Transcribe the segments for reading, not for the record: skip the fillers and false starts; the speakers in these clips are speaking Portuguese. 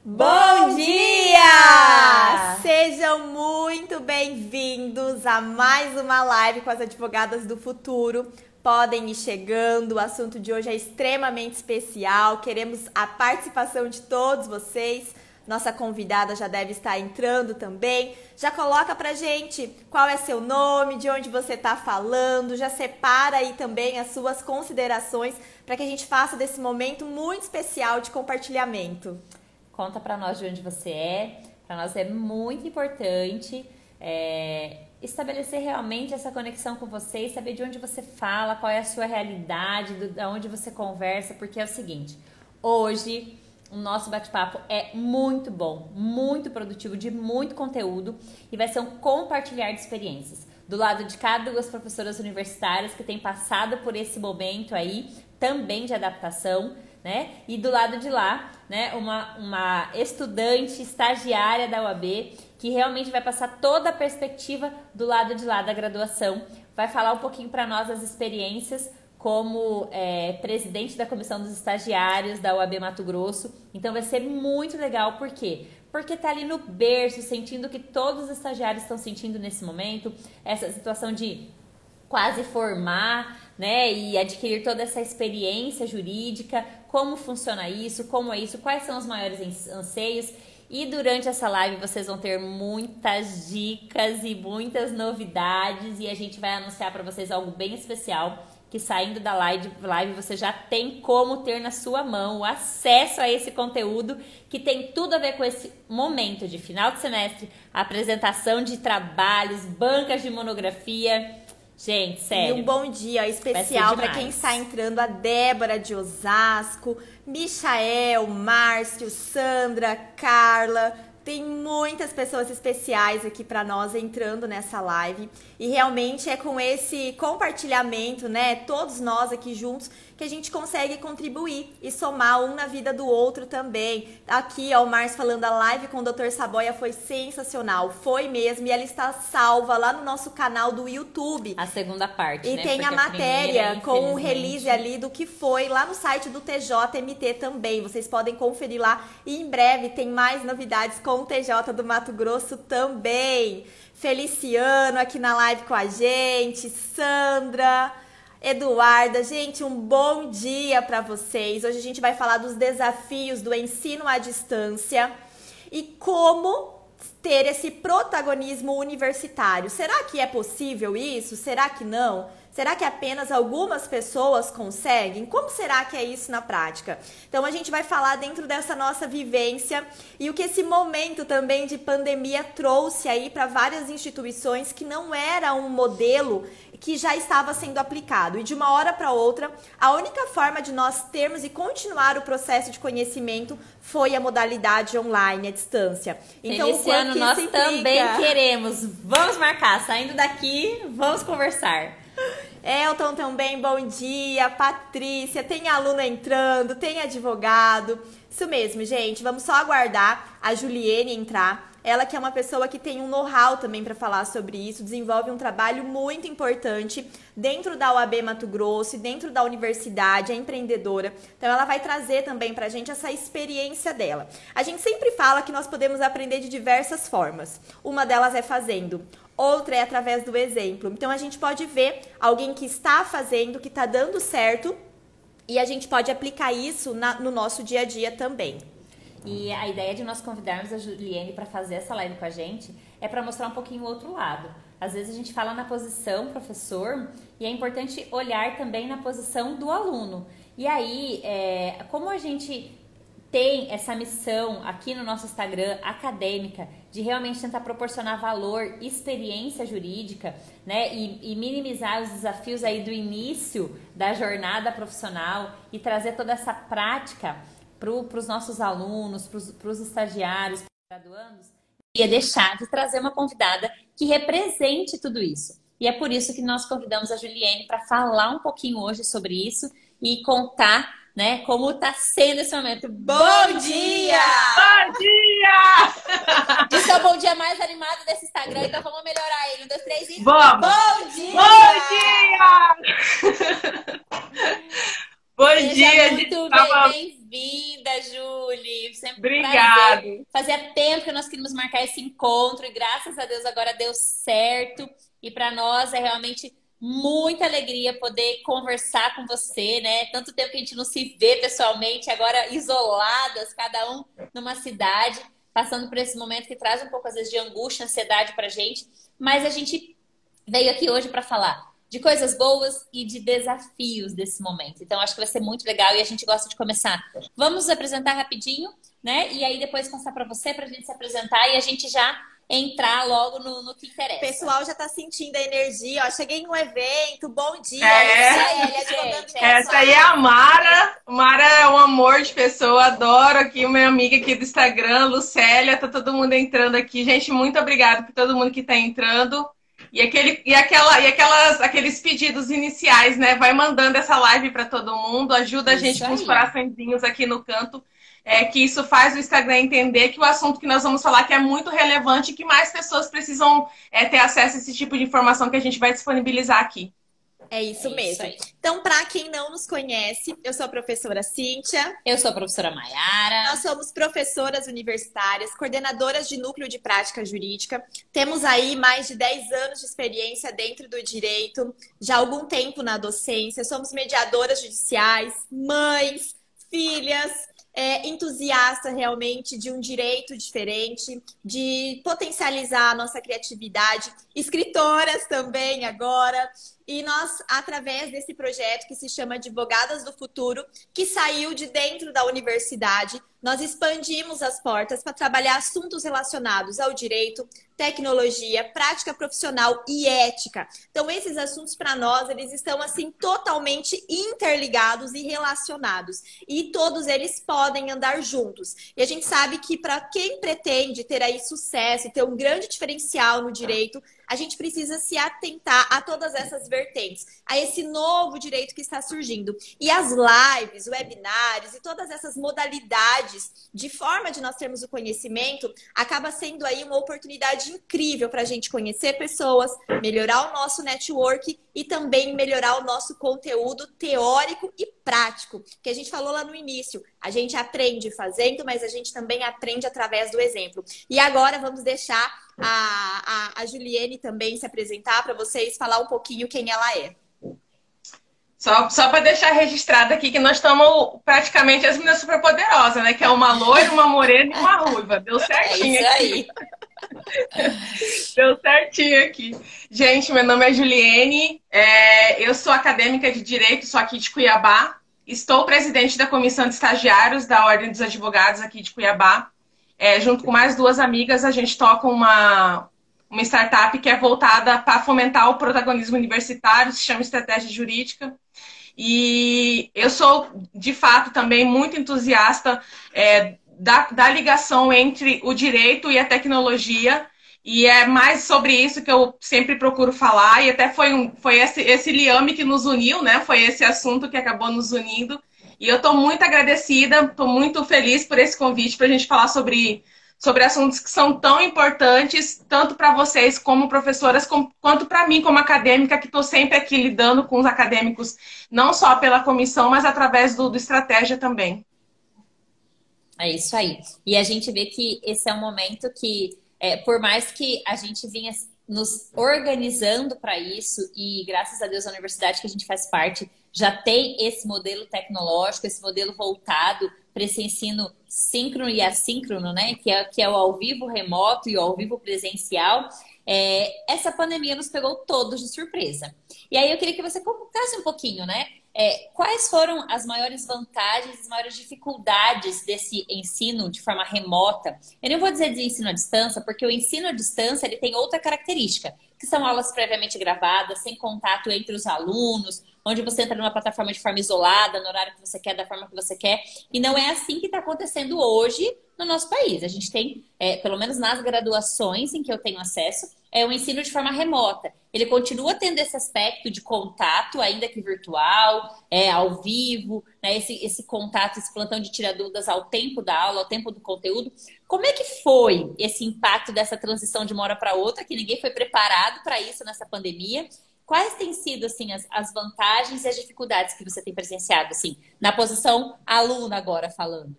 Bom dia! Sejam muito bem-vindos a mais uma live com as advogadas do futuro. Podem ir chegando, o assunto de hoje é extremamente especial, queremos a participação de todos vocês. Nossa convidada já deve estar entrando também. Já coloca pra gente qual é seu nome, de onde você está falando, já separa aí também as suas considerações para que a gente faça desse momento muito especial de compartilhamento. Conta pra nós de onde você é. Para nós é muito importante estabelecer realmente essa conexão com você e saber de onde você fala, qual é a sua realidade, de onde você conversa, porque é o seguinte, hoje o nosso bate-papo é muito bom, muito produtivo, de muito conteúdo e vai ser um compartilhar de experiências. Do lado de cá, duas professoras universitárias que têm passado por esse momento aí, também de adaptação, né? E do lado de lá, né, uma estudante estagiária da UAB que realmente vai passar toda a perspectiva do lado de lá da graduação. Vai falar um pouquinho para nós as experiências como presidente da comissão dos estagiários da UAB Mato Grosso. Então vai ser muito legal, por quê? Porque tá ali no berço, sentindo o que todos os estagiários estão sentindo nesse momento, essa situação de quase formar, né, e adquirir toda essa experiência jurídica, como funciona isso, como é isso, quais são os maiores anseios. E durante essa live vocês vão ter muitas dicas e muitas novidades e a gente vai anunciar para vocês algo bem especial, que saindo da live você já tem como ter na sua mão o acesso a esse conteúdo que tem tudo a ver com esse momento de final de semestre, apresentação de trabalhos, bancas de monografia. Gente, sério. E um bom dia especial para quem está entrando, a Débora de Osasco, Michael, Márcio, Sandra, Carla. Tem muitas pessoas especiais aqui para nós entrando nessa live e realmente é com esse compartilhamento, né, todos nós aqui juntos, que a gente consegue contribuir e somar um na vida do outro também. Aqui, ó, o Márcio falando, a live com o Dr. Saboia foi sensacional, foi mesmo, e ela está salva lá no nosso canal do YouTube. A segunda parte, e né? tem a matéria com o release ali do que foi lá no site do TJMT também. Vocês podem conferir lá e em breve tem mais novidades com o TJ do Mato Grosso também. Feliciano aqui na live com a gente, Sandra, Eduarda, gente, um bom dia para vocês. Hoje a gente vai falar dos desafios do ensino à distância e como ter esse protagonismo universitário. Será que é possível isso? Será que não? Será que apenas algumas pessoas conseguem? Como será que é isso na prática? Então a gente vai falar dentro dessa nossa vivência e o que esse momento também de pandemia trouxe aí para várias instituições que não era um modelo que já estava sendo aplicado. E de uma hora para outra, a única forma de nós termos e continuar o processo de conhecimento foi a modalidade online, à distância. Então, esse ano nós também queremos. Vamos marcar, saindo daqui, vamos conversar. Elton também, bom dia. Patrícia, tem aluno entrando, tem advogado. Isso mesmo, gente. Vamos só aguardar a Juliene entrar. Ela que é uma pessoa que tem um know-how também para falar sobre isso, desenvolve um trabalho muito importante dentro da UAB Mato Grosso e dentro da universidade, é empreendedora. Então ela vai trazer também pra gente essa experiência dela. A gente sempre fala que nós podemos aprender de diversas formas. Uma delas é fazendo, outra é através do exemplo. Então a gente pode ver alguém que está fazendo, que está dando certo, e a gente pode aplicar isso no nosso dia a dia também. E a ideia de nós convidarmos a Juliene para fazer essa live com a gente é para mostrar um pouquinho o outro lado. Às vezes a gente fala na posição professor e é importante olhar também na posição do aluno. E aí, como a gente tem essa missão aqui no nosso Instagram acadêmica de realmente tentar proporcionar valor, experiência jurídica, né, e minimizar os desafios aí do início da jornada profissional e trazer toda essa prática para os nossos alunos, para os estagiários, para os graduandos, ia deixar de trazer uma convidada que represente tudo isso. E é por isso que nós convidamos a Juliene para falar um pouquinho hoje sobre isso e contar, né, como está sendo esse momento. Bom dia! Bom dia! Esse é o bom dia mais animado desse Instagram, então vamos melhorar ele. 1, 2, 3 e... Vamos! Bom dia! Bom dia! Bom dia! Muito Tava... bem-vinda! bem-vinda, Julie. Sempre um Obrigada. prazer. Fazia tempo que nós queríamos marcar esse encontro e graças a Deus agora deu certo. E para nós é realmente muita alegria poder conversar com você, né? Tanto tempo que a gente não se vê pessoalmente, agora isoladas, cada um numa cidade, passando por esse momento que traz um pouco, às vezes, de angústia, ansiedade pra gente. Mas a gente veio aqui hoje para falar de coisas boas e de desafios desse momento. Então, acho que vai ser muito legal e a gente gosta de começar. Vamos nos apresentar rapidinho, né? E aí depois passar para você, para a gente se apresentar e a gente já entrar logo no que interessa. O pessoal já tá sentindo a energia, ó. Cheguei num evento, bom dia. Essa aí é a Mara. Mara é um amor de pessoa, adoro aqui, minha amiga aqui do Instagram, Lucélia, tá todo mundo entrando aqui. Gente, muito obrigada por todo mundo que tá entrando. Aqueles pedidos iniciais, né? Vai mandando essa live para todo mundo, ajuda a gente com os coraçõezinhos aqui no canto. Que isso faz o Instagram entender que o assunto que nós vamos falar que é muito relevante e que mais pessoas precisam ter acesso a esse tipo de informação que a gente vai disponibilizar aqui. É isso mesmo. Então, para quem não nos conhece, eu sou a professora Cíntia. Eu sou a professora Maiara. Nós somos professoras universitárias, coordenadoras de núcleo de prática jurídica. Temos aí mais de 10 anos de experiência dentro do direito, já há algum tempo na docência. Somos mediadoras judiciais, mães, filhas, entusiasta realmente de um direito diferente, de potencializar a nossa criatividade, escritoras também agora. E nós, através desse projeto que se chama Advogadas do Futuro, que saiu de dentro da universidade, nós expandimos as portas para trabalhar assuntos relacionados ao direito, tecnologia, prática profissional e ética. Então, esses assuntos, para nós, eles estão, assim, totalmente interligados e relacionados. E todos eles podem andar juntos. E a gente sabe que, para quem pretende ter aí sucesso e ter um grande diferencial no direito, a gente precisa se atentar a todas essas vertentes, a esse novo direito que está surgindo. E as lives, webinários e todas essas modalidades de forma de nós termos o conhecimento, acaba sendo aí uma oportunidade incrível para a gente conhecer pessoas, melhorar o nosso network e também melhorar o nosso conteúdo teórico e prático, que a gente falou lá no início. A gente aprende fazendo, mas a gente também aprende através do exemplo. E agora vamos deixar a Juliene também se apresentar para vocês, falar um pouquinho quem ela é. Só para deixar registrado aqui que nós estamos praticamente as meninas superpoderosas, né? Que é uma loira, uma morena e uma ruiva. Deu certinho isso aí. Deu certinho aqui. Gente, meu nome é Juliene, eu sou acadêmica de Direito, sou aqui de Cuiabá. Estou presidente da Comissão de Estagiários da Ordem dos Advogados aqui de Cuiabá. Junto com mais duas amigas, a gente toca uma startup que é voltada para fomentar o protagonismo universitário, se chama Estratégia Jurídica. E eu sou, de fato, também muito entusiasta da ligação entre o direito e a tecnologia. E é mais sobre isso que eu sempre procuro falar. E até foi esse liame que nos uniu, né? Foi esse assunto que acabou nos unindo. E eu estou muito agradecida, estou muito feliz por esse convite para a gente falar sobre assuntos que são tão importantes, tanto para vocês como professoras, quanto para mim como acadêmica, que estou sempre aqui lidando com os acadêmicos, não só pela comissão, mas através do Estratégia também. É isso aí. E a gente vê que esse é um momento que, por mais que a gente vinha nos organizando para isso, e graças a Deus a universidade que a gente faz parte já tem esse modelo tecnológico, esse modelo voltado para esse ensino síncrono e assíncrono, né? Que é o ao vivo remoto e o ao vivo presencial. Essa pandemia nos pegou todos de surpresa. E aí eu queria que você contasse um pouquinho, né? Quais foram as maiores vantagens, as maiores dificuldades desse ensino de forma remota? Eu não vou dizer de ensino à distância, porque o ensino à distância ele tem outra característica, que são aulas previamente gravadas, sem contato entre os alunos, onde você entra numa plataforma de forma isolada, no horário que você quer, da forma que você quer. E não é assim que está acontecendo hoje no nosso país. A gente tem, pelo menos nas graduações em que eu tenho acesso, o ensino de forma remota. Ele continua tendo esse aspecto de contato, ainda que virtual, ao vivo, né? Esse contato, esse plantão de tirar dúvidas ao tempo da aula, ao tempo do conteúdo. Como é que foi esse impacto dessa transição de uma hora para outra, que ninguém foi preparado para isso nessa pandemia? Quais têm sido, assim, as vantagens e as dificuldades que você tem presenciado, assim, na posição aluna agora falando?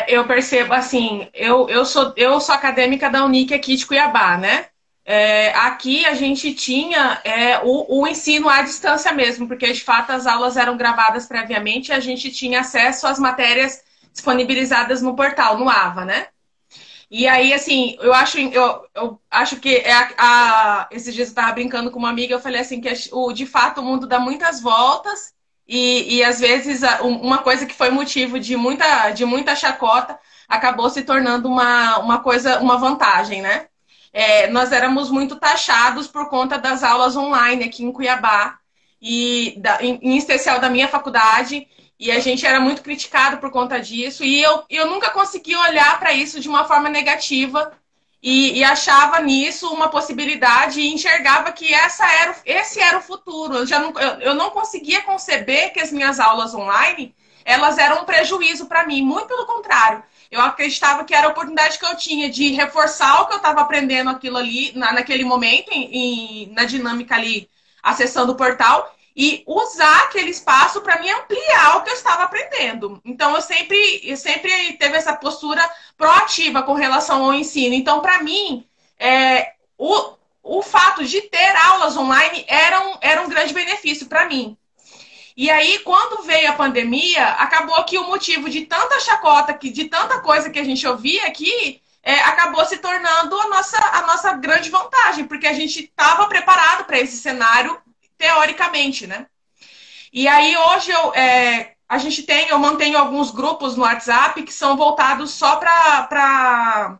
Eu percebo, assim, eu sou acadêmica da Unic aqui de Cuiabá, né? Aqui a gente tinha o ensino à distância mesmo, porque de fato as aulas eram gravadas previamente e a gente tinha acesso às matérias disponibilizadas no portal, no AVA, né? E aí, assim, eu acho que esses dias eu estava brincando com uma amiga, eu falei assim, que de fato o mundo dá muitas voltas e às vezes uma coisa que foi motivo de muita chacota acabou se tornando uma coisa, uma vantagem, né? Nós éramos muito taxados por conta das aulas online aqui em Cuiabá, em especial da minha faculdade, e a gente era muito criticado por conta disso, e eu nunca consegui olhar para isso de uma forma negativa, e achava nisso uma possibilidade, e enxergava que esse era o futuro. Eu não conseguia conceber que as minhas aulas online elas eram um prejuízo para mim, muito pelo contrário. Eu acreditava que era a oportunidade que eu tinha de reforçar o que eu estava aprendendo aquilo ali, naquele momento, na dinâmica ali, acessando o portal, e usar aquele espaço para me ampliar o que eu estava aprendendo. Então, eu sempre teve essa postura proativa com relação ao ensino. Então, para mim, o fato de ter aulas online era um grande benefício para mim. E aí, quando veio a pandemia, acabou que o motivo de tanta chacota, de tanta coisa que a gente ouvia aqui, acabou se tornando a nossa grande vantagem, porque a gente estava preparado para esse cenário, teoricamente, né? E aí, hoje, eu mantenho alguns grupos no WhatsApp que são voltados só para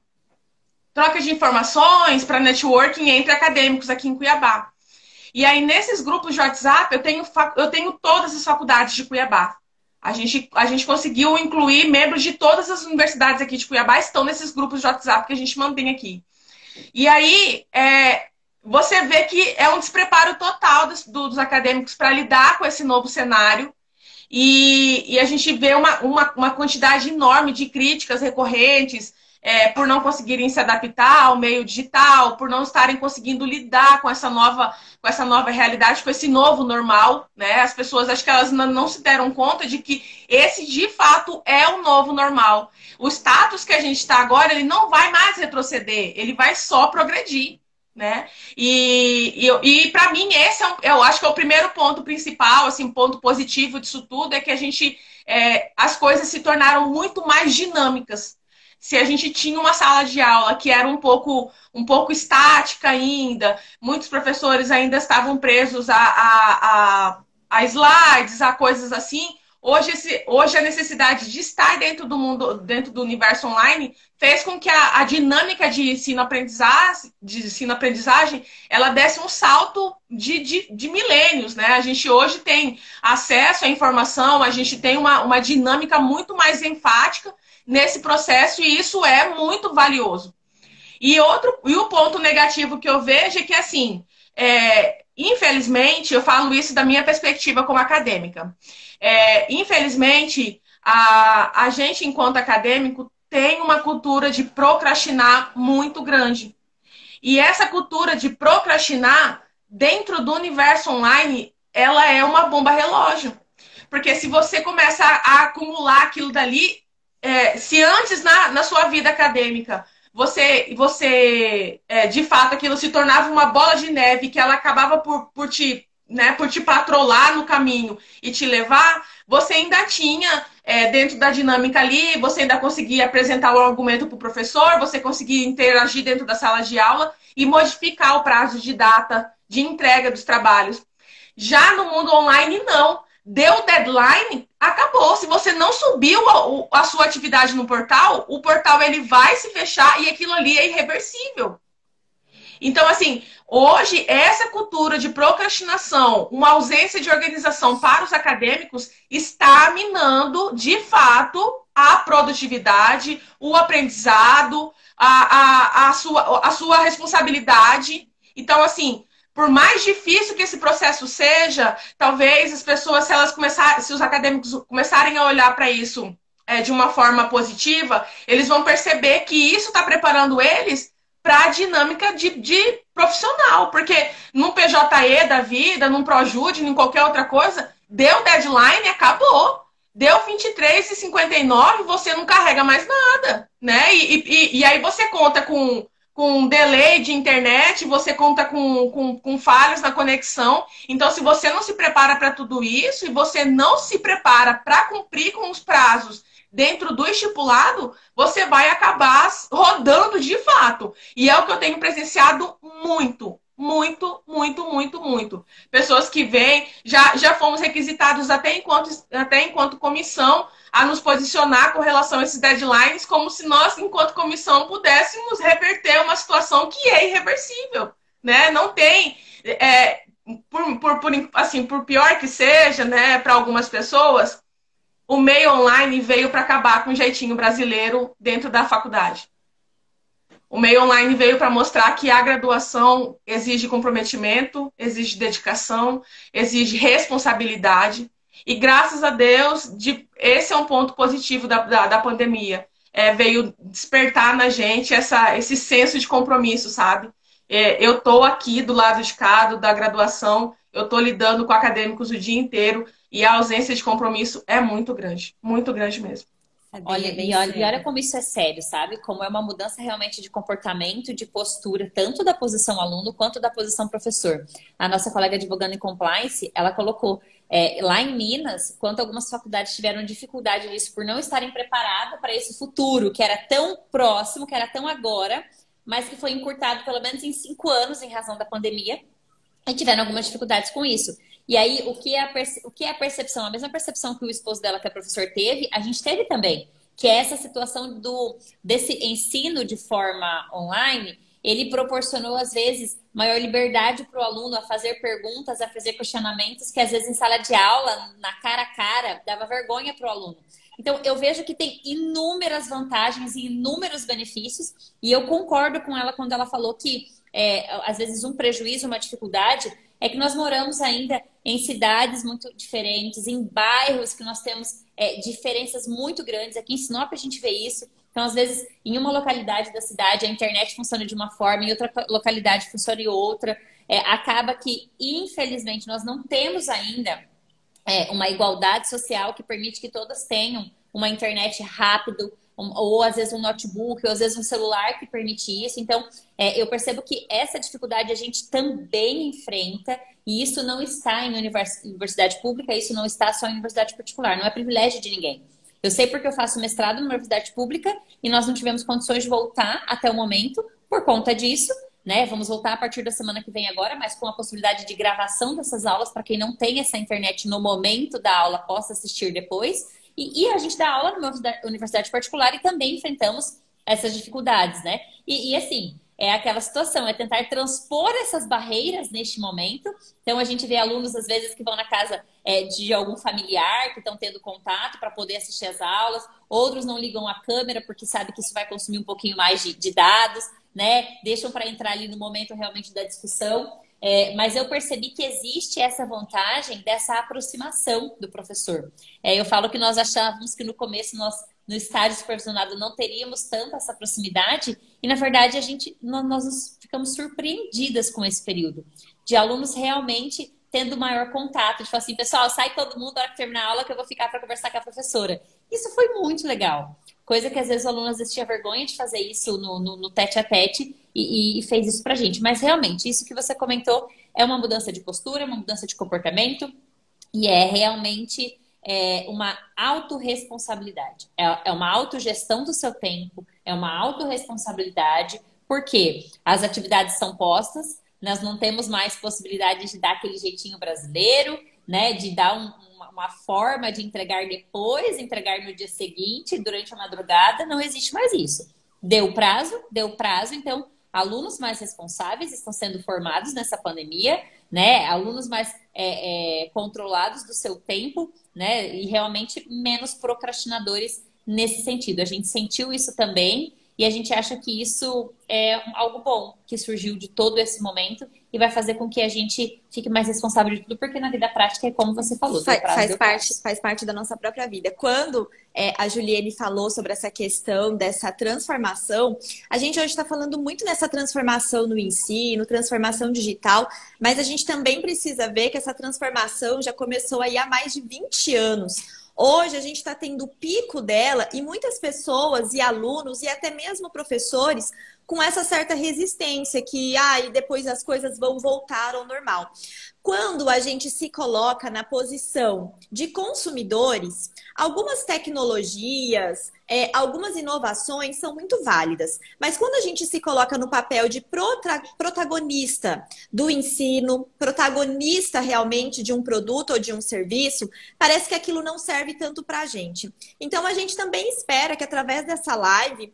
troca de informações, para networking entre acadêmicos aqui em Cuiabá. E aí, nesses grupos de WhatsApp, eu tenho todas as faculdades de Cuiabá. A gente conseguiu incluir membros de todas as universidades aqui de Cuiabá, estão nesses grupos de WhatsApp que a gente mantém aqui. E aí, você vê que é um despreparo total dos acadêmicos para lidar com esse novo cenário. E a gente vê uma quantidade enorme de críticas recorrentes, por não conseguirem se adaptar ao meio digital, por não estarem conseguindo lidar com essa nova realidade, com esse novo normal, né? As pessoas, acho que elas não se deram conta de que esse, de fato, é o novo normal. O status que a gente está agora, ele não vai mais retroceder, ele vai só progredir, né? E para mim, esse eu acho que é o primeiro ponto principal, assim, ponto positivo disso tudo, é que as coisas se tornaram muito mais dinâmicas. Se a gente tinha uma sala de aula que era um pouco estática ainda, muitos professores ainda estavam presos a slides, a coisas assim, hoje a necessidade de estar dentro do universo online fez com que a dinâmica de ensino-aprendizagem, ela desse um salto de milênios, né? A gente hoje tem acesso à informação, a gente tem uma dinâmica muito mais enfática nesse processo, e isso é muito valioso. E o ponto negativo que eu vejo é que, assim, infelizmente, eu falo isso da minha perspectiva como acadêmica, infelizmente, a gente, enquanto acadêmico, tem uma cultura de procrastinar muito grande. E essa cultura de procrastinar, dentro do universo online, ela é uma bomba relógio. Porque se você começa a acumular aquilo dali, se antes na sua vida acadêmica você de fato aquilo se tornava uma bola de neve que ela acabava por te patrolar no caminho e te levar, você ainda tinha dentro da dinâmica ali, você ainda conseguia apresentar o argumento para o professor, você conseguia interagir dentro da sala de aula e modificar o prazo de data de entrega dos trabalhos. Já no mundo online, não. Deu deadline, acabou. Se você não subiu a sua atividade no portal, o portal ele vai se fechar e aquilo ali é irreversível. Então, assim, hoje essa cultura de procrastinação, uma ausência de organização para os acadêmicos está minando, de fato, a produtividade, o aprendizado, a sua responsabilidade. Então, assim, por mais difícil que esse processo seja, talvez as pessoas, se os acadêmicos começarem a olhar para isso de uma forma positiva, eles vão perceber que isso está preparando eles para a dinâmica de profissional, porque num PJE da vida, num Projude, em qualquer outra coisa, deu deadline, acabou. Deu 23h59, você não carrega mais nada, né? E aí você conta com um delay de internet, você conta com falhas na conexão. Então, se você não se prepara para tudo isso e você não se prepara para cumprir com os prazos dentro do estipulado, você vai acabar rodando de fato. E é o que eu tenho presenciado muito. Muito, muito, muito, muito. Pessoas que vêm, já fomos requisitados até enquanto comissão a nos posicionar com relação a esses deadlines, como se nós, enquanto comissão, pudéssemos reverter uma situação que é irreversível, né? Não tem, por pior que seja, né, para algumas pessoas, o meio online veio para acabar com o jeitinho brasileiro dentro da faculdade. O meio online veio para mostrar que a graduação exige comprometimento, exige dedicação, exige responsabilidade. E graças a Deus, esse é um ponto positivo da pandemia. Veio despertar na gente esse senso de compromisso, sabe? Eu estou aqui do lado de cá, da graduação, eu estou lidando com acadêmicos o dia inteiro e a ausência de compromisso é muito grande mesmo. Olha como isso é sério, sabe? Como é uma mudança realmente de comportamento, de postura, tanto da posição aluno quanto da posição professor. A nossa colega advogando em compliance, ela colocou lá em Minas, quanto algumas faculdades tiveram dificuldade nisso por não estarem preparadas para esse futuro, que era tão próximo, que era tão agora, mas que foi encurtado pelo menos em 5 anos em razão da pandemia, e tiveram algumas dificuldades com isso. E aí, o que é a percepção? A mesma percepção que o esposo dela, que é professor, teve, a gente teve também. Que é essa situação desse ensino de forma online, ele proporcionou, às vezes, maior liberdade para o aluno a fazer perguntas, a fazer questionamentos, que às vezes em sala de aula, na cara a cara, dava vergonha para o aluno. Então, eu vejo que tem inúmeras vantagens e inúmeros benefícios, e eu concordo com ela quando ela falou que, às vezes, um prejuízo, uma dificuldade, é que nós moramos ainda em cidades muito diferentes, em bairros que nós temos diferenças muito grandes. Aqui em Sinop a gente vê isso. Então, às vezes, em uma localidade da cidade, a internet funciona de uma forma, em outra localidade funciona de outra. Acaba que, infelizmente, nós não temos ainda uma igualdade social que permite que todas tenham uma internet rápido, ou às vezes um notebook, ou às vezes um celular que permite isso. Então, eu percebo que essa dificuldade a gente também enfrenta, e isso não está em universidade pública, isso não está só em universidade particular, não é privilégio de ninguém. Eu sei porque eu faço mestrado numa universidade pública e nós não tivemos condições de voltar até o momento por conta disso, né? Vamos voltar a partir da semana que vem agora, mas com a possibilidade de gravação dessas aulas para quem não tem essa internet no momento da aula possa assistir depois. E a gente dá aula numa universidade particular e também enfrentamos essas dificuldades, né? E assim, é aquela situação, é tentar transpor essas barreiras neste momento. Então, a gente vê alunos, às vezes, que vão na casa de algum familiar, que estão tendo contato para poder assistir às aulas. Outros não ligam a câmera porque sabem que isso vai consumir um pouquinho mais de dados, né? Deixam para entrar ali no momento realmente da discussão. Mas eu percebi que existe essa vantagem dessa aproximação do professor. Eu falo que nós achávamos que no começo nós, no estágio supervisionado, não teríamos tanto essa proximidade e, na verdade, nós ficamos surpreendidas com esse período de alunos realmente tendo maior contato, de falar assim, pessoal, sai todo mundo na hora que terminar a aula que eu vou ficar para conversar com a professora. Isso foi muito legal. Coisa que às vezes o aluno tinha vergonha de fazer isso no tete-a-tete e fez isso pra gente. Mas realmente, isso que você comentou é uma mudança de postura, uma mudança de comportamento e é realmente uma autorresponsabilidade. É uma autogestão do seu tempo, é uma autorresponsabilidade, porque as atividades são postas, nós não temos mais possibilidade de dar aquele jeitinho brasileiro, né? De dar uma forma de entregar depois, entregar no dia seguinte, durante a madrugada, não existe mais isso. Deu prazo, então alunos mais responsáveis estão sendo formados nessa pandemia, né? Alunos mais controlados do seu tempo, né? E realmente menos procrastinadores nesse sentido. A gente sentiu isso também E a gente acha que isso é algo bom que surgiu de todo esse momento e vai fazer com que a gente fique mais responsável de tudo, porque na vida prática é como você falou. Faz parte da nossa própria vida. Quando a Juliene falou sobre essa questão dessa transformação, a gente hoje está falando muito nessa transformação no ensino, transformação digital, mas a gente também precisa ver que essa transformação já começou aí há mais de 20 anos. Hoje a gente está tendo o pico dela e muitas pessoas e alunos e até mesmo professores com essa certa resistência que depois as coisas vão voltar ao normal. Quando a gente se coloca na posição de consumidores, algumas tecnologias, algumas inovações são muito válidas. Mas quando a gente se coloca no papel de protagonista do ensino, protagonista realmente de um produto ou de um serviço, parece que aquilo não serve tanto para a gente. Então a gente também espera que através dessa live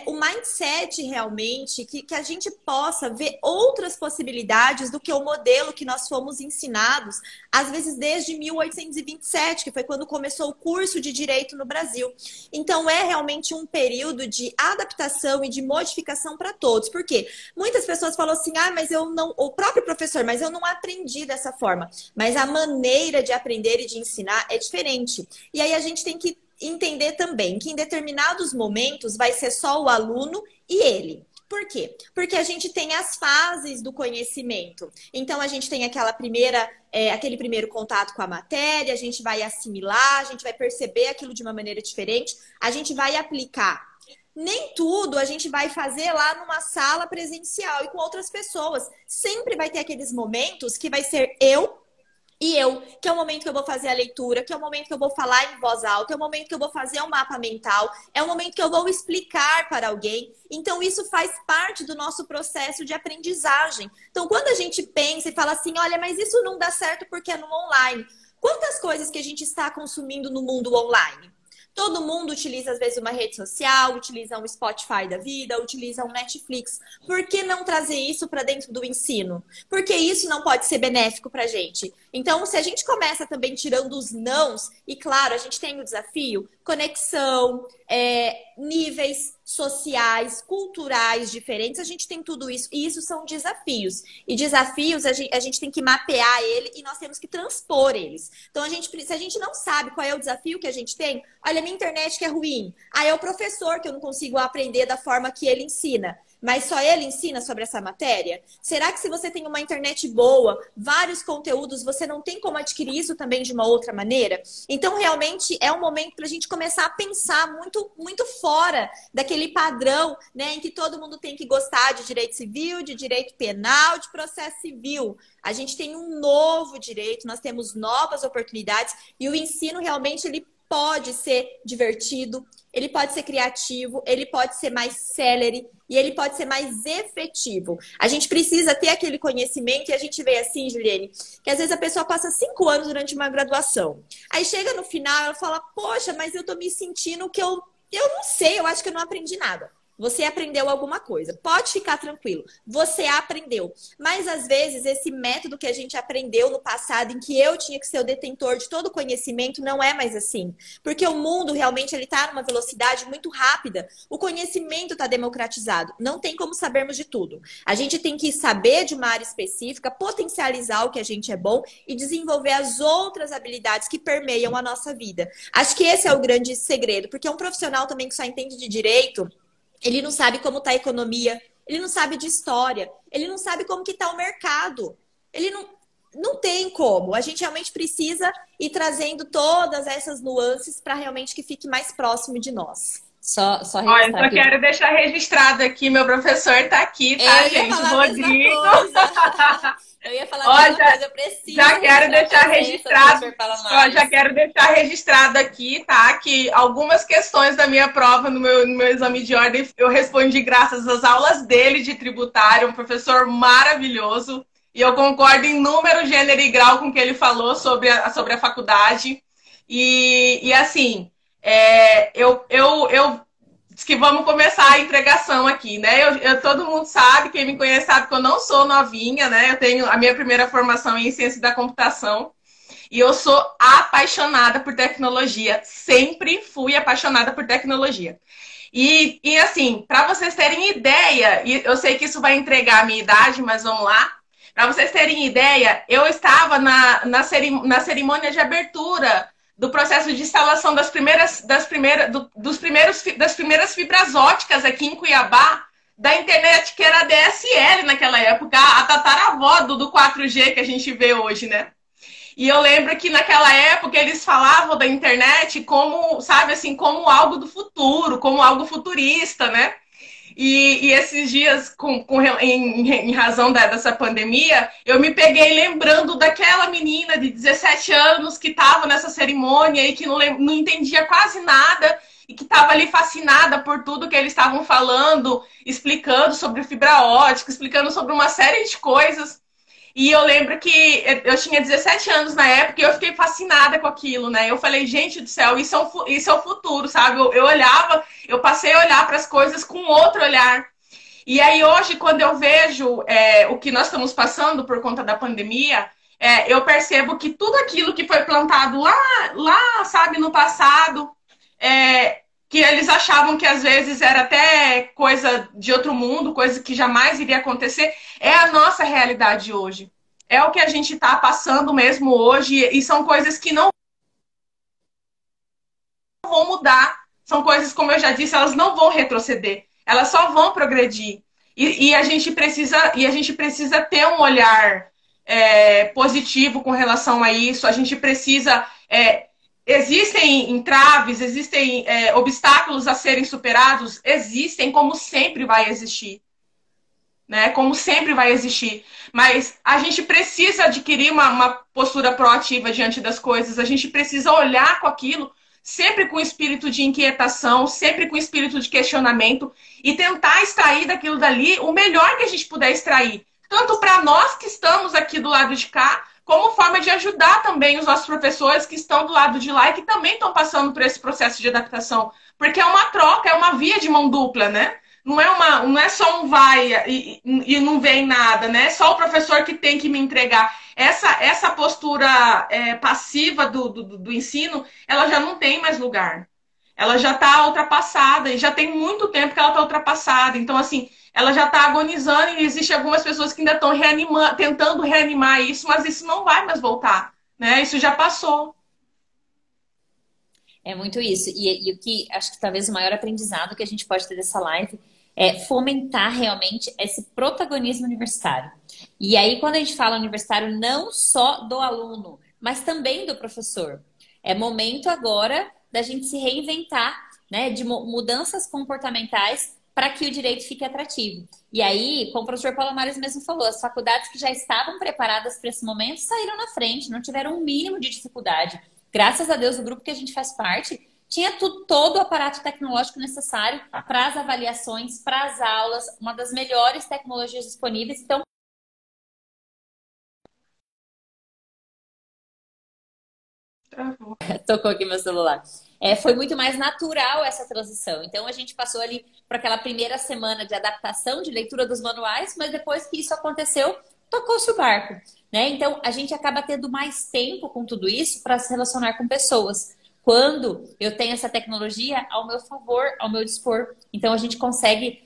o mindset realmente, que a gente possa ver outras possibilidades do que o modelo que nós fomos ensinados, às vezes desde 1827, que foi quando começou o curso de Direito no Brasil. Então é realmente um período de adaptação e de modificação para todos. Por quê? Muitas pessoas falam assim, mas eu não, o próprio professor, mas eu não aprendi dessa forma. Mas a maneira de aprender e de ensinar é diferente. E aí a gente tem que entender também que em determinados momentos vai ser só o aluno e ele. Por quê? Porque a gente tem as fases do conhecimento. Então, a gente tem aquele primeiro contato com a matéria, a gente vai assimilar, a gente vai perceber aquilo de uma maneira diferente, a gente vai aplicar. Nem tudo a gente vai fazer lá numa sala presencial e com outras pessoas. Sempre vai ter aqueles momentos que vai ser eu, que é o momento que eu vou fazer a leitura, que é o momento que eu vou falar em voz alta, é o momento que eu vou fazer um mapa mental, é o momento que eu vou explicar para alguém. Então, isso faz parte do nosso processo de aprendizagem. Então, quando a gente pensa e fala assim, olha, mas isso não dá certo porque é no online. Quantas coisas que a gente está consumindo no mundo online? Todo mundo utiliza, às vezes, uma rede social, utiliza um Spotify da vida, utiliza um Netflix. Por que não trazer isso para dentro do ensino? Porque isso não pode ser benéfico para a gente. Então, se a gente começa também tirando os nãos, e claro, a gente tem o desafio, conexão, níveis sociais, culturais diferentes, a gente tem tudo isso. E isso são desafios. E desafios, a gente tem que mapear ele e nós temos que transpor eles. Então, se a gente não sabe qual é o desafio que a gente tem, olha, a minha internet que é ruim. É o professor que eu não consigo aprender da forma que ele ensina. Mas só ele ensina sobre essa matéria? Será que se você tem uma internet boa, vários conteúdos, você não tem como adquirir isso também de uma outra maneira? Então, realmente, é um momento para a gente começar a pensar muito, muito fora daquele padrão, né, em que todo mundo tem que gostar de direito civil, de direito penal, de processo civil. A gente tem um novo direito, nós temos novas oportunidades e o ensino realmente ele pode ser divertido, ele pode ser criativo, ele pode ser mais célere e ele pode ser mais efetivo. A gente precisa ter aquele conhecimento e a gente vê assim, Juliene, que às vezes a pessoa passa 5 anos durante uma graduação. Aí chega no final, ela fala, poxa, mas eu tô me sentindo que eu não sei, eu acho que eu não aprendi nada. Você aprendeu alguma coisa. Pode ficar tranquilo. Você aprendeu. Mas, às vezes, esse método que a gente aprendeu no passado, em que eu tinha que ser o detentor de todo o conhecimento, não é mais assim. Porque o mundo, realmente, ele está numa velocidade muito rápida. O conhecimento está democratizado. Não tem como sabermos de tudo. A gente tem que saber de uma área específica, potencializar o que a gente é bom e desenvolver as outras habilidades que permeiam a nossa vida. Acho que esse é o grande segredo. Porque um profissional também que só entende de direito... Ele não sabe como está a economia, ele não sabe de história, ele não sabe como que está o mercado. Ele não tem como. A gente realmente precisa ir trazendo todas essas nuances para realmente que fique mais próximo de nós. Só olha, só quero deixar registrado aqui, meu professor está aqui, tá, gente? Rodrigo. Eu ia falar a mesma coisa, eu preciso. Já quero deixar registrado. Já quero deixar registrado aqui, tá? Que algumas questões da minha prova no meu exame de ordem eu respondi graças às aulas dele de tributário, um professor maravilhoso. E eu concordo em número, gênero e grau com o que ele falou sobre a faculdade. E assim, eu diz que vamos começar a entregação aqui, né? Todo mundo sabe, quem me conhece sabe que eu não sou novinha, né? Eu tenho a minha primeira formação em ciência da computação e eu sou apaixonada por tecnologia. Sempre fui apaixonada por tecnologia. E assim, para vocês terem ideia, e eu sei que isso vai entregar a minha idade, mas vamos lá. Para vocês terem ideia, eu estava na cerimônia de abertura do processo de instalação das primeiras fibras óticas aqui em Cuiabá, da internet, que era a DSL naquela época, a tataravó do 4G que a gente vê hoje, né? E eu lembro que naquela época eles falavam da internet como, sabe, assim, como algo do futuro, como algo futurista, né? E esses dias, em razão dessa pandemia, eu me peguei lembrando daquela menina de 17 anos que estava nessa cerimônia e que não entendia quase nada e que estava ali fascinada por tudo que eles estavam falando, explicando sobre fibra ótica, explicando sobre uma série de coisas. E eu lembro que eu tinha 17 anos na época e eu fiquei fascinada com aquilo, né? Eu falei, gente do céu, isso é o futuro, sabe? Eu olhava, eu passei a olhar para as coisas com outro olhar. E aí hoje, quando eu vejo o que nós estamos passando por conta da pandemia, eu percebo que tudo aquilo que foi plantado lá, sabe, no passado, que eles achavam que às vezes era até coisa de outro mundo, coisa que jamais iria acontecer, é a nossa realidade hoje. É o que a gente está passando mesmo hoje, e são coisas que não vão mudar. São coisas, como eu já disse, elas não vão retroceder, elas só vão progredir. E a gente precisa ter um olhar positivo com relação a isso, a gente precisa. Existem entraves, existem obstáculos a serem superados? Existem, como sempre vai existir. Né? Como sempre vai existir. Mas a gente precisa adquirir uma postura proativa diante das coisas, a gente precisa olhar com aquilo sempre com espírito de inquietação, sempre com espírito de questionamento e tentar extrair daquilo dali o melhor que a gente puder extrair. Tanto para nós que estamos aqui do lado de cá, como forma de ajudar também os nossos professores que estão do lado de lá e que também estão passando por esse processo de adaptação. Porque é uma troca, é uma via de mão dupla, né? Não é só um vai e não vem nada, né? É só o professor que tem que me entregar. Essa postura passiva do ensino, ela já não tem mais lugar. Ela já está ultrapassada e já tem muito tempo que ela está ultrapassada. Então, assim, ela já está agonizando e existem algumas pessoas que ainda estão tentando reanimar isso, mas isso não vai mais voltar, né? Isso já passou. É muito isso. E o que acho que talvez o maior aprendizado que a gente pode ter dessa live é fomentar realmente esse protagonismo universitário. E aí, quando a gente fala universitário, não só do aluno, mas também do professor. É momento agora da gente se reinventar, né, de mudanças comportamentais para que o direito fique atrativo. E aí, como o professor Paulo Mares mesmo falou, as faculdades que já estavam preparadas para esse momento saíram na frente, não tiveram um mínimo de dificuldade. Graças a Deus, o grupo que a gente faz parte tinha todo o aparato tecnológico necessário para as avaliações, para as aulas, uma das melhores tecnologias disponíveis. Então, tocou aqui meu celular. Foi muito mais natural essa transição. Então, a gente passou ali por aquela primeira semana de adaptação, de leitura dos manuais, mas depois que isso aconteceu, tocou-se o barco, né? Então, a gente acaba tendo mais tempo com tudo isso para se relacionar com pessoas. Quando eu tenho essa tecnologia ao meu favor, ao meu dispor. Então, a gente consegue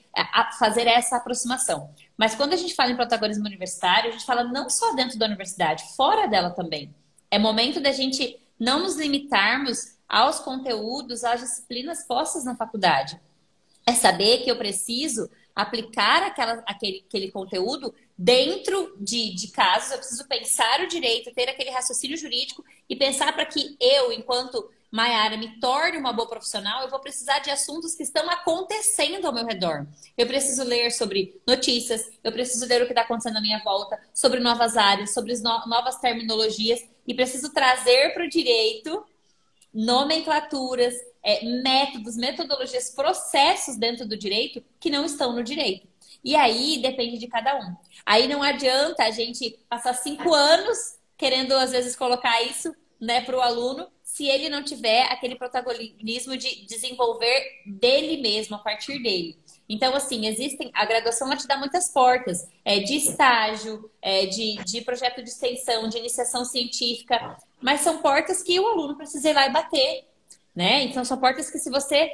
fazer essa aproximação. Mas quando a gente fala em protagonismo universitário, a gente fala não só dentro da universidade, fora dela também. É momento da gente não nos limitarmos aos conteúdos, às disciplinas postas na faculdade. É saber que eu preciso aplicar aquele conteúdo dentro de casos, eu preciso pensar o direito, ter aquele raciocínio jurídico e pensar para que eu, enquanto Maiara, me torne uma boa profissional, eu vou precisar de assuntos que estão acontecendo ao meu redor. Eu preciso ler sobre notícias, eu preciso ler o que está acontecendo à minha volta, sobre novas áreas, sobre novas terminologias e preciso trazer para o direito nomenclaturas, métodos, metodologias, processos dentro do direito que não estão no direito. E aí depende de cada um. Aí não adianta a gente passar 5 anos querendo, às vezes, colocar isso, né, para o aluno, se ele não tiver aquele protagonismo de desenvolver dele mesmo, a partir dele. Então, assim, a graduação ela te dá muitas portas, de estágio, de projeto de extensão, de iniciação científica, mas são portas que o aluno precisa ir lá e bater, né? Então, são portas que se você...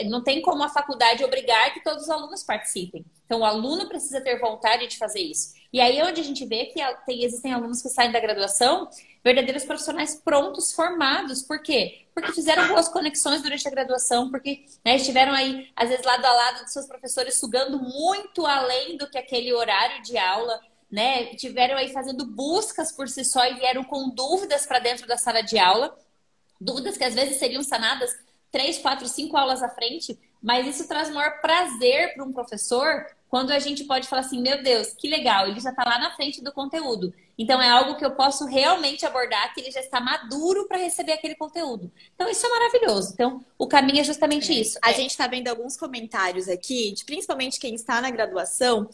não tem como a faculdade obrigar que todos os alunos participem. Então, o aluno precisa ter vontade de fazer isso. E aí, onde a gente vê que existem alunos que saem da graduação, verdadeiros profissionais prontos, formados. Por quê? Porque fizeram boas conexões durante a graduação, porque, né, estiveram aí, às vezes, lado a lado dos seus professores, sugando muito além do que aquele horário de aula, né? Tiveram aí fazendo buscas por si só e vieram com dúvidas para dentro da sala de aula. Dúvidas que às vezes seriam sanadas 3, 4, 5 aulas à frente, mas isso traz maior prazer para um professor quando a gente pode falar assim, meu Deus, que legal, ele já está lá na frente do conteúdo. Então é algo que eu posso realmente abordar, que ele já está maduro para receber aquele conteúdo. Então isso é maravilhoso. Então o caminho é justamente isso. A gente está vendo alguns comentários aqui, principalmente quem está na graduação,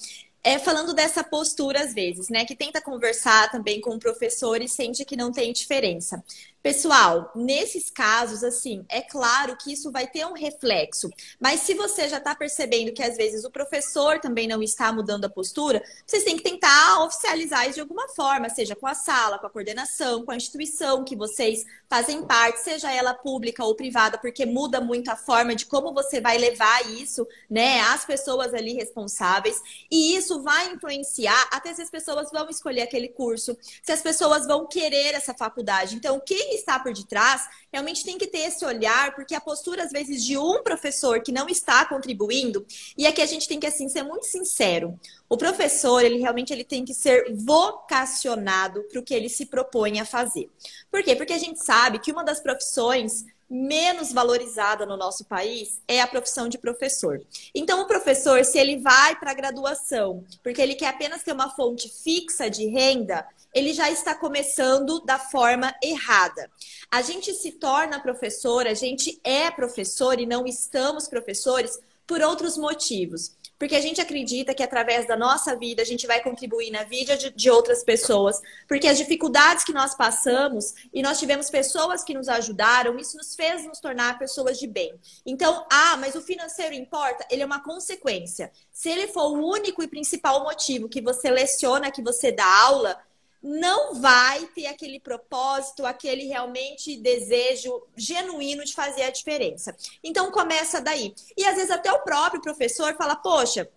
falando dessa postura às vezes, né? Que tenta conversar também com o professor e sente que não tem diferença. Pessoal, nesses casos, assim, é claro que isso vai ter um reflexo. Mas se você já está percebendo que às vezes o professor também não está mudando a postura, vocês têm que tentar oficializar isso de alguma forma, seja com a sala, com a coordenação, com a instituição que vocês fazem parte, seja ela pública ou privada, porque muda muito a forma de como você vai levar isso, né, às pessoas ali responsáveis. E isso vai influenciar até se as pessoas vão escolher aquele curso, se as pessoas vão querer essa faculdade. Então, quem está por detrás realmente tem que ter esse olhar, porque a postura, às vezes, de um professor que não está contribuindo, e aqui a gente tem que, assim, ser muito sincero. O professor, ele tem que ser vocacionado para o que ele se propõe a fazer. Por quê? Porque a gente sabe que uma das profissões menos valorizada no nosso país é a profissão de professor. Então, o professor, se ele vai para a graduação, porque ele quer apenas ter uma fonte fixa de renda, ele já está começando da forma errada. A gente se torna professor, a gente é professor e não estamos professores por outros motivos. Porque a gente acredita que através da nossa vida a gente vai contribuir na vida de outras pessoas. Porque as dificuldades que nós passamos e nós tivemos pessoas que nos ajudaram, isso nos fez nos tornar pessoas de bem. Então, mas o financeiro importa? Ele é uma consequência. Se ele for o único e principal motivo que você leciona, que você dá aula, não vai ter aquele propósito, aquele realmente desejo genuíno de fazer a diferença. Então começa daí. E às vezes até o próprio professor fala, poxa,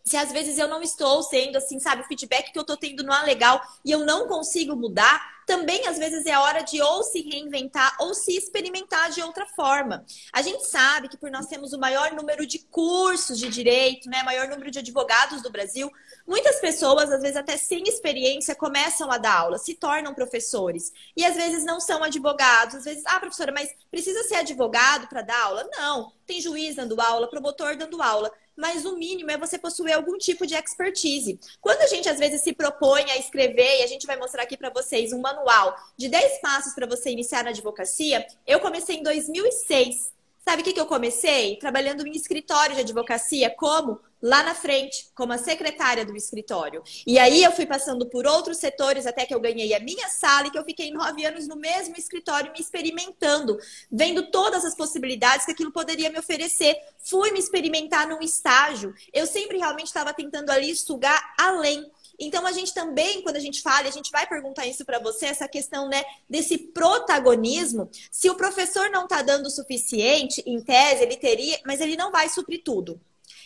se às vezes eu não estou sendo assim, sabe, o feedback que eu estou tendo não é legal e eu não consigo mudar, também às vezes é hora de ou se reinventar ou se experimentar de outra forma. A gente sabe que por nós temos o maior número de cursos de direito, né, maior número de advogados do Brasil, muitas pessoas, às vezes até sem experiência, começam a dar aula, se tornam professores. E às vezes não são advogados, às vezes, professora, mas precisa ser advogado para dar aula? Não, tem juiz dando aula, promotor dando aula. Mas o mínimo é você possuir algum tipo de expertise. Quando a gente, às vezes, se propõe a escrever, e a gente vai mostrar aqui para vocês um manual de 10 passos para você iniciar na advocacia, eu comecei em 2006. Sabe o que eu comecei? Trabalhando em escritório de advocacia, como? Lá na frente, como a secretária do escritório. E aí eu fui passando por outros setores até que eu ganhei a minha sala e que eu fiquei 9 anos no mesmo escritório me experimentando, vendo todas as possibilidades que aquilo poderia me oferecer. Fui me experimentar num estágio. Eu sempre realmente estava tentando ali sugar além. Então, a gente também, quando a gente fala, a gente vai perguntar isso para você, essa questão, né, desse protagonismo. Se o professor não está dando o suficiente, em tese, ele teria, mas ele não vai suprir tudo.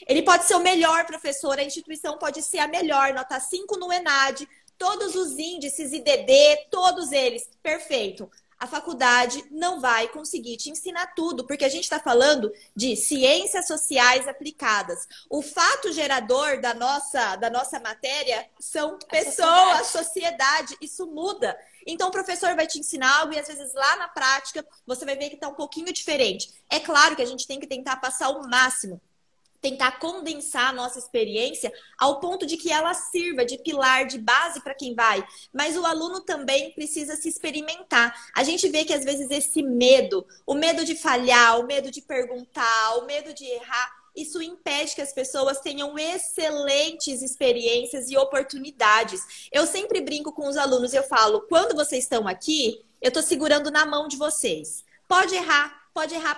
Ele pode ser o melhor professor, a instituição pode ser a melhor, nota 5 no ENAD, todos os índices, IDD, todos eles, perfeito. A faculdade não vai conseguir te ensinar tudo, porque a gente está falando de ciências sociais aplicadas. O fato gerador da nossa matéria são pessoas, a sociedade, isso muda. Então o professor vai te ensinar algo e às vezes lá na prática você vai ver que está um pouquinho diferente. É claro que a gente tem que tentar passar o máximo, tentar condensar a nossa experiência ao ponto de que ela sirva de pilar, de base para quem vai. Mas o aluno também precisa se experimentar. A gente vê que às vezes esse medo, o medo de falhar, o medo de perguntar, o medo de errar, isso impede que as pessoas tenham excelentes experiências e oportunidades. Eu sempre brinco com os alunos, eu falo, quando vocês estão aqui, eu estou segurando na mão de vocês. Pode errar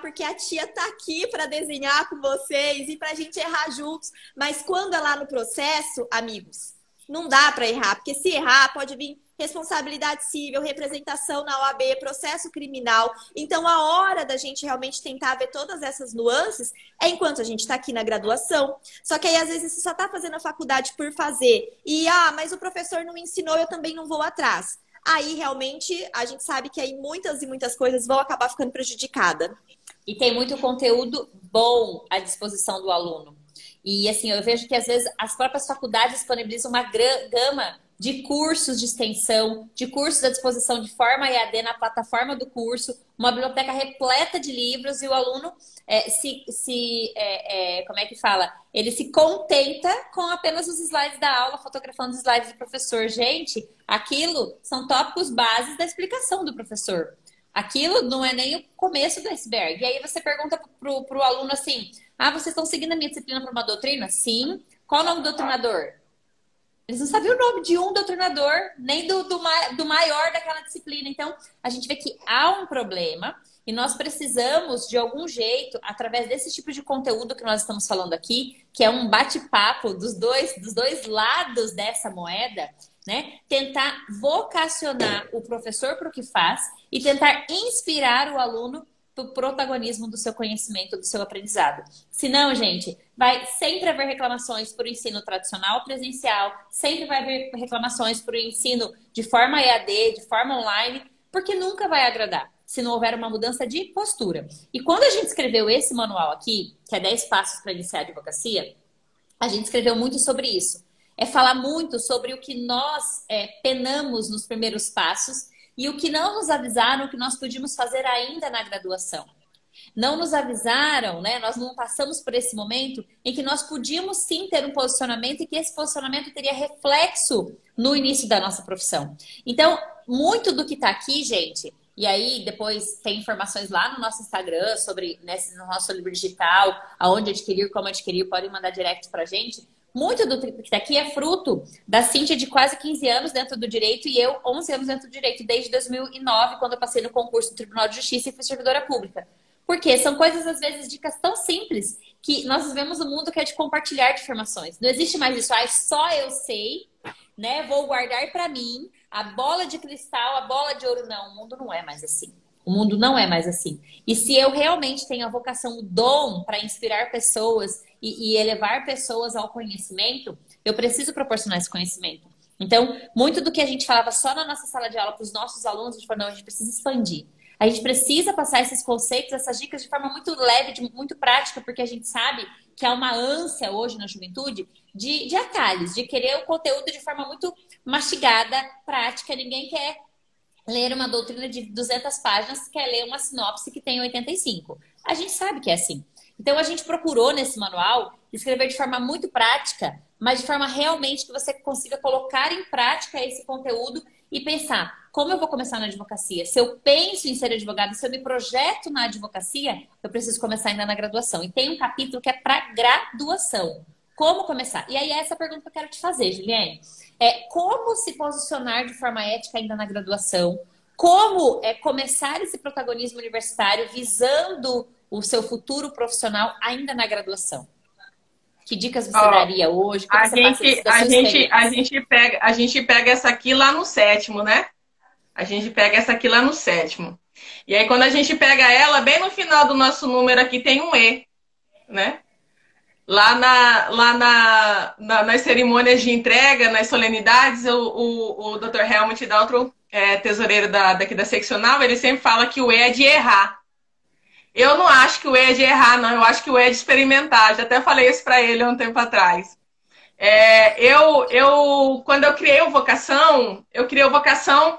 porque a tia tá aqui para desenhar com vocês e para a gente errar juntos. Mas quando é lá no processo, amigos, Não dá para errar, porque se errar pode vir responsabilidade civil, representação na OAB, processo criminal. Então, a hora da gente realmente tentar ver todas essas nuances é enquanto a gente está aqui na graduação. Só que aí, às vezes, você só está fazendo a faculdade por fazer. E, mas o professor não me ensinou, eu também não vou atrás. Aí, realmente, a gente sabe que aí muitas e muitas coisas vão acabar ficando prejudicadas. E tem muito conteúdo bom à disposição do aluno. E, assim, eu vejo que, às vezes, as próprias faculdades disponibilizam uma gama de cursos de extensão, de cursos à disposição de forma EAD na plataforma do curso, uma biblioteca repleta de livros e o aluno como é que fala? Ele se contenta com apenas os slides da aula, fotografando os slides do professor. Gente, aquilo são tópicos bases da explicação do professor. Aquilo não é nem o começo do iceberg. E aí você pergunta pro aluno assim, vocês estão seguindo a minha disciplina para uma doutrina? Sim. Qual o nome do doutrinador? Eles não sabiam o nome de um doutrinador, nem do maior daquela disciplina. Então, a gente vê que há um problema e nós precisamos, de algum jeito, através desse tipo de conteúdo que nós estamos falando aqui, que é um bate-papo dos dois lados dessa moeda, né? Tentar vocacionar o professor para o que faz e tentar inspirar o aluno do protagonismo do seu conhecimento, do seu aprendizado. Senão, gente, vai sempre haver reclamações por ensino tradicional presencial, sempre vai haver reclamações por ensino de forma EAD, de forma online, porque nunca vai agradar se não houver uma mudança de postura. E quando a gente escreveu esse manual aqui, que é 10 passos para iniciar a advocacia, a gente escreveu muito sobre isso. É falar muito sobre o que nós penamos nos primeiros passos e o que não nos avisaram que nós podíamos fazer ainda na graduação. Não nos avisaram, né? Nós não passamos por esse momento em que nós podíamos sim ter um posicionamento e que esse posicionamento teria reflexo no início da nossa profissão. Então, muito do que está aqui, gente, e aí depois tem informações lá no nosso Instagram sobre, no nosso livro digital, aonde adquirir, como adquirir, podem mandar direct pra gente. Muito do que está aqui é fruto da Cíntia de quase 15 anos dentro do direito e eu 11 anos dentro do direito, desde 2009, quando eu passei no concurso do Tribunal de Justiça e fui servidora pública. Porque são coisas, às vezes, dicas tão simples que nós vivemos um mundo que é de compartilhar de informações. Não existe mais isso, só eu sei, né? Vou guardar para mim a bola de cristal, a bola de ouro. Não, o mundo não é mais assim. O mundo não é mais assim. E se eu realmente tenho a vocação, o dom para inspirar pessoas e elevar pessoas ao conhecimento, eu preciso proporcionar esse conhecimento. Então, muito do que a gente falava só na nossa sala de aula para os nossos alunos, a gente falou, não, a gente precisa expandir. A gente precisa passar esses conceitos, essas dicas de forma muito leve, muito prática, porque a gente sabe que há uma ânsia hoje na juventude de atalhos, de querer o conteúdo de forma muito mastigada, prática. Ninguém quer ler uma doutrina de 200 páginas, quer ler uma sinopse que tem 85. A gente sabe que é assim. Então, a gente procurou nesse manual escrever de forma muito prática, mas de forma realmente que você consiga colocar em prática esse conteúdo e pensar, como eu vou começar na advocacia? Se eu penso em ser advogada, se eu me projeto na advocacia, eu preciso começar ainda na graduação. E tem um capítulo que é para graduação. Como começar? E aí, essa pergunta que eu quero te fazer, Juliane. Como se posicionar de forma ética ainda na graduação? Como começar esse protagonismo universitário visando o seu futuro profissional ainda na graduação? Que dicas você daria hoje? Como a gente pega essa aqui lá no 7º, né? A gente pega essa aqui lá no 7º. E aí, quando a gente pega ela, bem no final do nosso número aqui tem um E, né? Lá nas cerimônias de entrega, nas solenidades, o Dr. Helmut Daltro, tesoureiro daqui da seccional, ele sempre fala que o E é de errar. Eu não acho que o E é de errar, não. Eu acho que o E é de experimentar. Já até falei isso para ele há um tempo atrás. Quando eu criei o Vocação,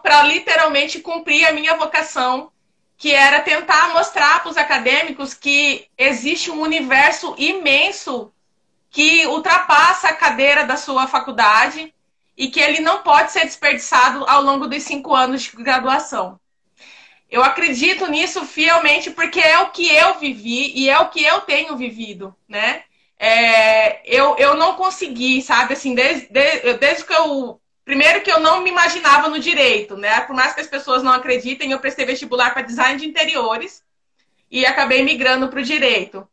para literalmente cumprir a minha vocação, que era tentar mostrar para os acadêmicos que existe um universo imenso que ultrapassa a cadeira da sua faculdade e que ele não pode ser desperdiçado ao longo dos 5 anos de graduação. Eu acredito nisso fielmente porque é o que eu vivi e é o que eu tenho vivido, né? Eu não consegui, sabe, assim, desde que primeiro que eu não me imaginava no direito, né? Por mais que as pessoas não acreditem, eu prestei vestibular para design de interiores e acabei migrando para o direito.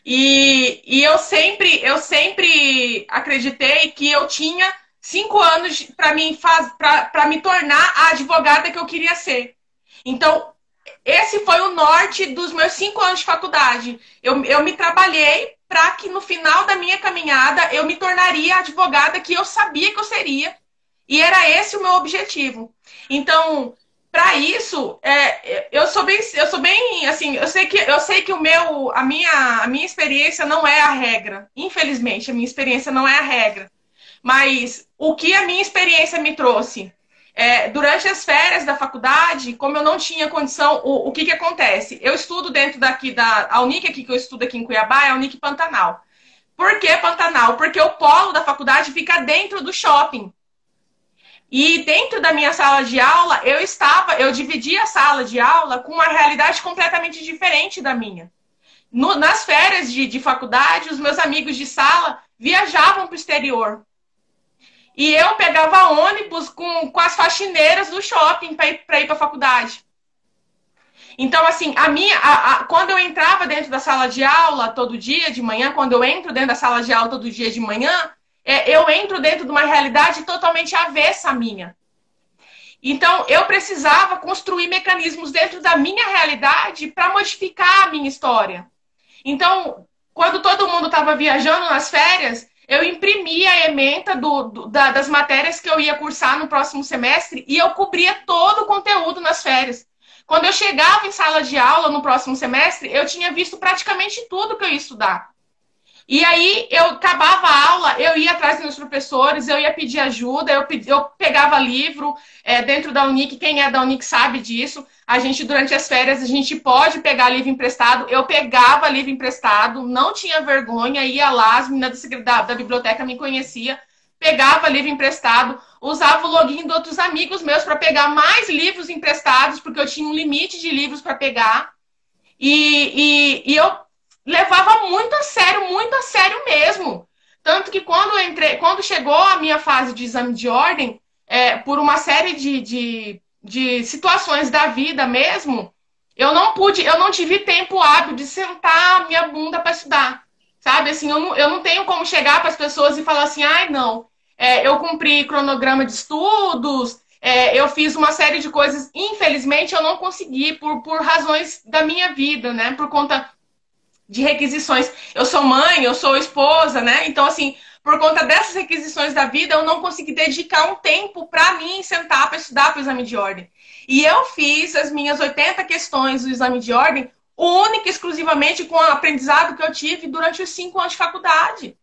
E eu sempre acreditei que eu tinha 5 anos para me tornar a advogada que eu queria ser. Então, esse foi o norte dos meus 5 anos de faculdade. Eu me trabalhei para que no final da minha caminhada eu me tornaria a advogada que eu sabia que eu seria. E era esse o meu objetivo. Então, para isso, eu sou bem assim, eu sei que a minha experiência não é a regra. Infelizmente, a minha experiência não é a regra. Mas o que a minha experiência me trouxe? Durante as férias da faculdade, como eu não tinha condição, o que acontece? Eu estudo dentro a Unic aqui que eu estudo aqui em Cuiabá é a Unic Pantanal. Por que Pantanal? Porque o polo da faculdade fica dentro do shopping. E dentro da minha sala de aula, eu dividia a sala de aula com uma realidade completamente diferente da minha. Nas férias de faculdade, os meus amigos de sala viajavam para o exterior. E eu pegava ônibus com as faxineiras do shopping para ir para a faculdade. Então, assim, quando eu entrava dentro da sala de aula todo dia de manhã, quando eu entro dentro da sala de aula todo dia de manhã, eu entro dentro de uma realidade totalmente avessa à minha. Então, eu precisava construir mecanismos dentro da minha realidade para modificar a minha história. Então, quando todo mundo estava viajando nas férias, eu imprimia a ementa das matérias que eu ia cursar no próximo semestre e eu cobria todo o conteúdo nas férias. Quando eu chegava em sala de aula no próximo semestre, eu tinha visto praticamente tudo que eu ia estudar. E aí, eu acabava a aula, eu ia atrás dos meus professores, eu ia pedir ajuda, eu pegava livro dentro da Unic, quem é da Unic sabe disso. A gente, durante as férias, a gente pode pegar livro emprestado. Eu pegava livro emprestado, não tinha vergonha, ia lá, as meninas da biblioteca me conheciam, pegava livro emprestado, usava o login de outros amigos meus para pegar mais livros emprestados, porque eu tinha um limite de livros para pegar. E eu levava muito a sério mesmo. Tanto que quando chegou a minha fase de exame de ordem, por uma série de situações da vida mesmo, eu não tive tempo hábil de sentar a minha bunda para estudar. Sabe, assim, eu não tenho como chegar para as pessoas e falar assim, ai, não, eu cumpri cronograma de estudos, eu fiz uma série de coisas, infelizmente eu não consegui por razões da minha vida, né, por conta de requisições. Eu sou mãe, eu sou esposa, né? Então, assim, por conta dessas requisições da vida, eu não consegui dedicar um tempo para mim sentar para estudar para o exame de ordem. E eu fiz as minhas 80 questões do exame de ordem única e exclusivamente com o aprendizado que eu tive durante os 5 anos de faculdade.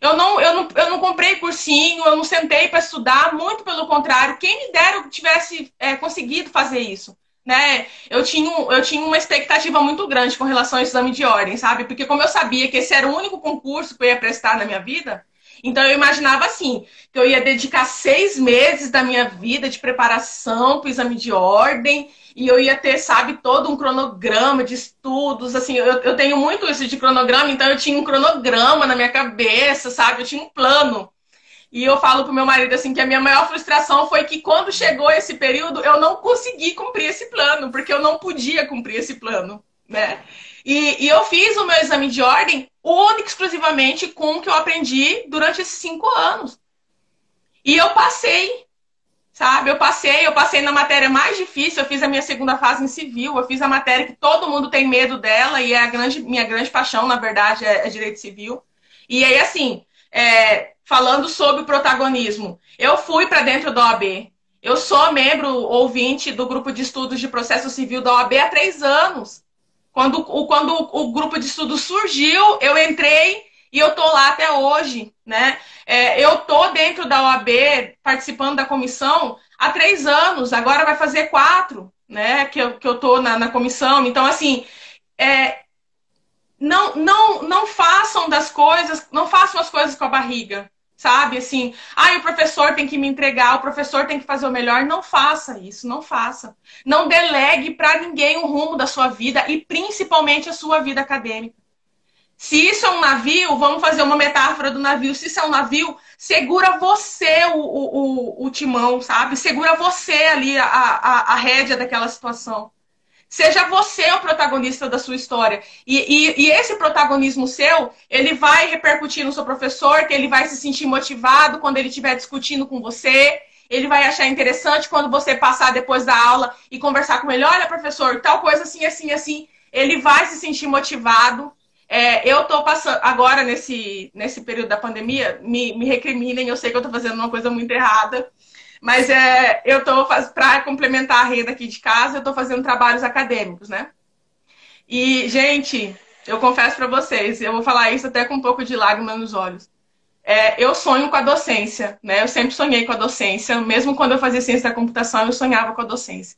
Eu não comprei cursinho, eu não sentei para estudar, muito pelo contrário. Quem me dera eu tivesse conseguido fazer isso. Né? Eu tinha uma expectativa muito grande com relação ao exame de ordem, sabe? Porque como eu sabia que esse era o único concurso que eu ia prestar na minha vida, então eu imaginava assim, que eu ia dedicar 6 meses da minha vida de preparação para o exame de ordem, e eu ia ter, sabe, todo um cronograma de estudos, assim, eu tenho muito isso de cronograma, então eu tinha um cronograma na minha cabeça, sabe? Eu tinha um plano. E eu falo pro meu marido assim que a minha maior frustração foi que quando chegou esse período eu não consegui cumprir esse plano, porque eu não podia cumprir esse plano, né? E eu fiz o meu exame de ordem única e exclusivamente com o que eu aprendi durante esses 5 anos. E eu passei, sabe? Eu passei na matéria mais difícil, eu fiz a minha segunda fase em civil, eu fiz a matéria que todo mundo tem medo dela e é minha grande paixão, na verdade, é direito civil. E aí, assim, falando sobre o protagonismo, eu fui para dentro da OAB. Eu sou membro ouvinte do grupo de estudos de processo civil da OAB há 3 anos. Quando o grupo de estudos surgiu, eu entrei e eu tô lá até hoje, né? Eu tô dentro da OAB, participando da comissão há 3 anos. Agora vai fazer 4, né? Que eu tô na comissão. Então, assim, não façam das coisas, não façam as coisas com a barriga. Sabe, assim, o professor tem que me entregar, o professor tem que fazer o melhor. Não faça isso, não faça. Não delegue para ninguém o rumo da sua vida e principalmente a sua vida acadêmica. Se isso é um navio, vamos fazer uma metáfora do navio. Se isso é um navio, segura você o timão, sabe? Segura você ali a rédea daquela situação. Seja você o protagonista da sua história. E esse protagonismo seu, ele vai repercutir no seu professor, que ele vai se sentir motivado quando ele estiver discutindo com você. Ele vai achar interessante quando você passar depois da aula e conversar com ele. Olha, professor, tal coisa assim, assim, assim. Ele vai se sentir motivado. Eu estou passando agora, nesse período da pandemia, me recriminem, eu sei que eu estou fazendo uma coisa muito errada. Mas eu estou, para complementar a renda aqui de casa, eu estou fazendo trabalhos acadêmicos, né? E, gente, eu confesso para vocês, eu vou falar isso até com um pouco de lágrima nos olhos. Eu sonho com a docência, né? Eu sempre sonhei com a docência, mesmo quando eu fazia ciência da computação, eu sonhava com a docência.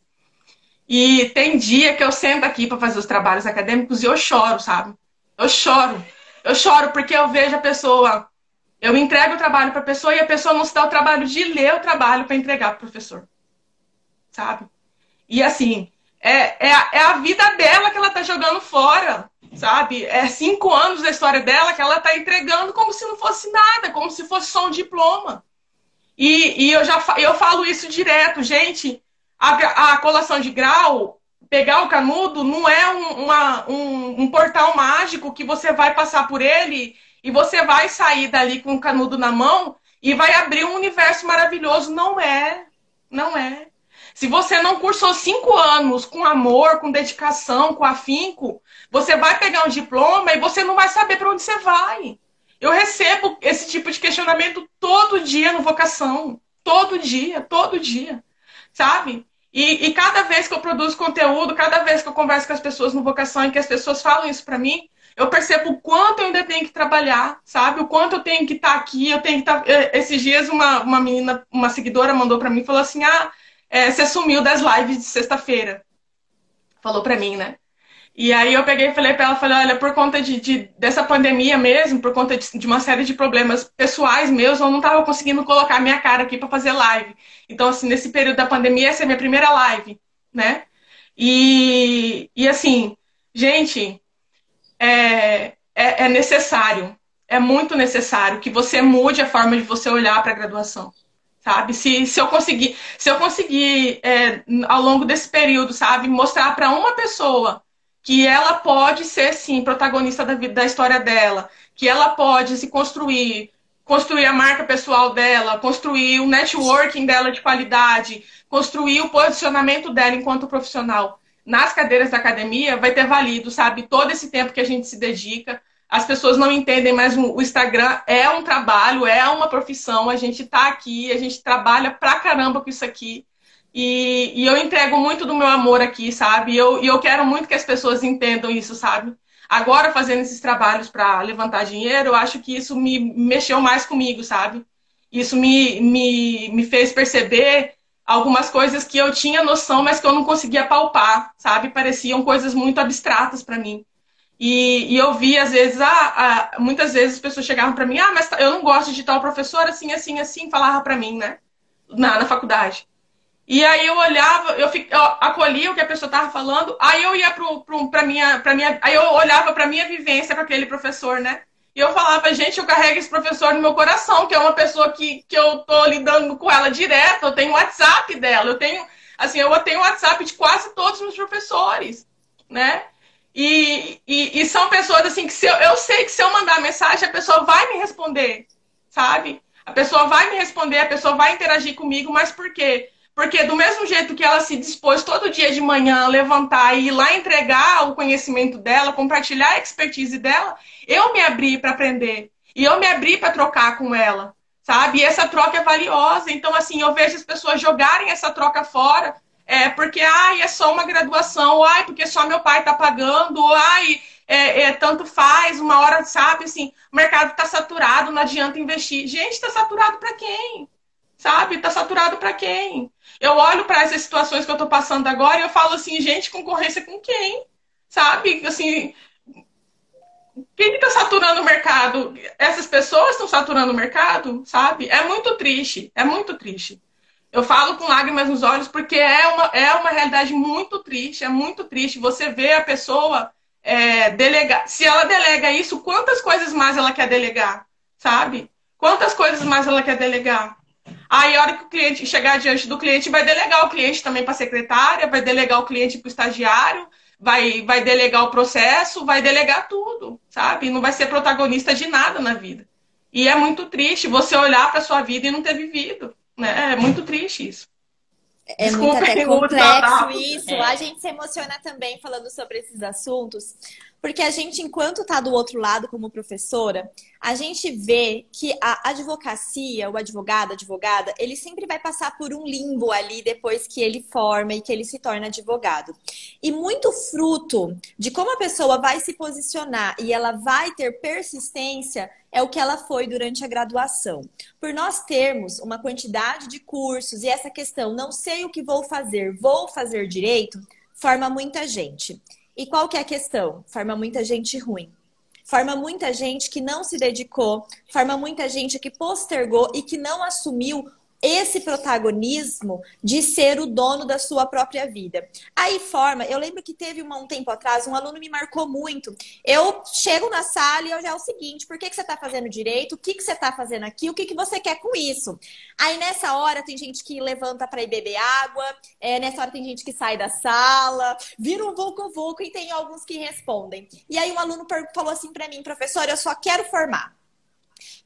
E tem dia que eu sento aqui para fazer os trabalhos acadêmicos e eu choro, sabe? Eu choro. Eu choro porque eu vejo a pessoa... Eu entrego o trabalho para a pessoa e a pessoa não se dá o trabalho de ler o trabalho para entregar para o professor. Sabe? E assim, é a vida dela que ela está jogando fora. Sabe? 5 anos da história dela que ela está entregando como se não fosse nada, como se fosse só um diploma. E eu falo isso direto, gente. A colação de grau, pegar o canudo, não é um portal mágico que você vai passar por ele e você vai sair dali com o canudo na mão e vai abrir um universo maravilhoso. Não é. Não é. Se você não cursou 5 anos com amor, com dedicação, com afinco, você vai pegar um diploma e você não vai saber para onde você vai. Eu recebo esse tipo de questionamento todo dia no Vocação. Todo dia, sabe? E cada vez que eu produzo conteúdo, cada vez que eu converso com as pessoas no Vocação e que as pessoas falam isso para mim, eu percebo o quanto eu ainda tenho que trabalhar, sabe? O quanto eu tenho que estar aqui, eu tenho que estar... Esses dias uma menina, uma seguidora mandou para mim e falou assim, você sumiu das lives de sexta-feira. Falou para mim, né? E aí eu peguei e falei para ela, olha, por conta dessa pandemia mesmo, por conta de uma série de problemas pessoais meus, eu não estava conseguindo colocar minha cara aqui para fazer live. Então, assim, nesse período da pandemia, essa é a minha primeira live, né? E assim, gente... É necessário, é muito necessário que você mude a forma de você olhar para a graduação, sabe? Se eu conseguir ao longo desse período, sabe, mostrar para uma pessoa que ela pode ser, sim, protagonista da história dela, que ela pode se construir a marca pessoal dela, construir o networking dela de qualidade, construir o posicionamento dela enquanto profissional. Nas cadeiras da academia vai ter valido, sabe? Todo esse tempo que a gente se dedica. As pessoas não entendem, mas o Instagram é um trabalho, é uma profissão. A gente tá aqui, a gente trabalha pra caramba com isso aqui. E eu entrego muito do meu amor aqui, sabe? E eu quero muito que as pessoas entendam isso, sabe? Agora, fazendo esses trabalhos para levantar dinheiro, eu acho que isso me mexeu mais comigo, sabe? Isso me fez perceber algumas coisas que eu tinha noção, mas que eu não conseguia palpar, sabe? Pareciam coisas muito abstratas para mim. E eu vi, às vezes, muitas vezes as pessoas chegavam para mim, mas eu não gosto de tal professor, assim, assim, assim, falava para mim, né? Na faculdade. E aí eu olhava, eu acolhia o que a pessoa estava falando, aí eu ia aí eu olhava para minha vivência com aquele professor, né? E eu falava, gente, eu carrego esse professor no meu coração, que é uma pessoa que eu tô lidando com ela direto, eu tenho o WhatsApp dela, eu tenho o WhatsApp de quase todos os meus professores, né? E são pessoas assim que eu sei que se eu mandar mensagem, a pessoa vai me responder, sabe? A pessoa vai me responder, a pessoa vai interagir comigo, mas por quê? Porque do mesmo jeito que ela se dispôs todo dia de manhã a levantar e ir lá entregar o conhecimento dela, compartilhar a expertise dela, eu me abri para aprender. E eu me abri para trocar com ela, sabe? E essa troca é valiosa. Então, assim, eu vejo as pessoas jogarem essa troca fora, porque, é só uma graduação, ou, porque só meu pai está pagando, ou, tanto faz, uma hora, sabe? Assim, o mercado está saturado, não adianta investir. Gente, está saturado para quem? Sabe? Está saturado para quem? Eu olho para essas situações que eu estou passando agora e eu falo assim, gente, concorrência com quem? Sabe? Assim, quem está saturando o mercado? Essas pessoas estão saturando o mercado? Sabe? É muito triste. É muito triste. Eu falo com lágrimas nos olhos porque é uma realidade muito triste. É muito triste. Você vê a pessoa delegar. Se ela delega isso, quantas coisas mais ela quer delegar? Sabe? Quantas coisas mais ela quer delegar? Aí, a hora que o cliente chegar diante do cliente, vai delegar o cliente também para a secretária, vai delegar o cliente para o estagiário, vai delegar o processo, vai delegar tudo, sabe? Não vai ser protagonista de nada na vida. E é muito triste você olhar para sua vida e não ter vivido, né? É muito triste isso. É muito até complexo isso. A gente se emociona também falando sobre esses assuntos, porque a gente, enquanto está do outro lado como professora, a gente vê que a advocacia, o advogado, a advogada, ele sempre vai passar por um limbo ali depois que ele forma e que ele se torna advogado. E muito fruto de como a pessoa vai se posicionar e ela vai ter persistência é o que ela foi durante a graduação. Por nós termos uma quantidade de cursos e essa questão, não sei o que vou fazer direito, forma muita gente. E qual que é a questão? Forma muita gente ruim. Forma muita gente que não se dedicou, forma muita gente que postergou e que não assumiu esse protagonismo de ser o dono da sua própria vida. Aí forma, eu lembro que teve um tempo atrás, um aluno me marcou muito. Eu chego na sala e eu já é o seguinte, por que você está fazendo direito? O que você está fazendo aqui? O que você quer com isso? Aí nessa hora tem gente que levanta para ir beber água, nessa hora tem gente que sai da sala, vira um vulco-vulco e tem alguns que respondem. E aí um aluno falou assim para mim, professor, eu só quero formar.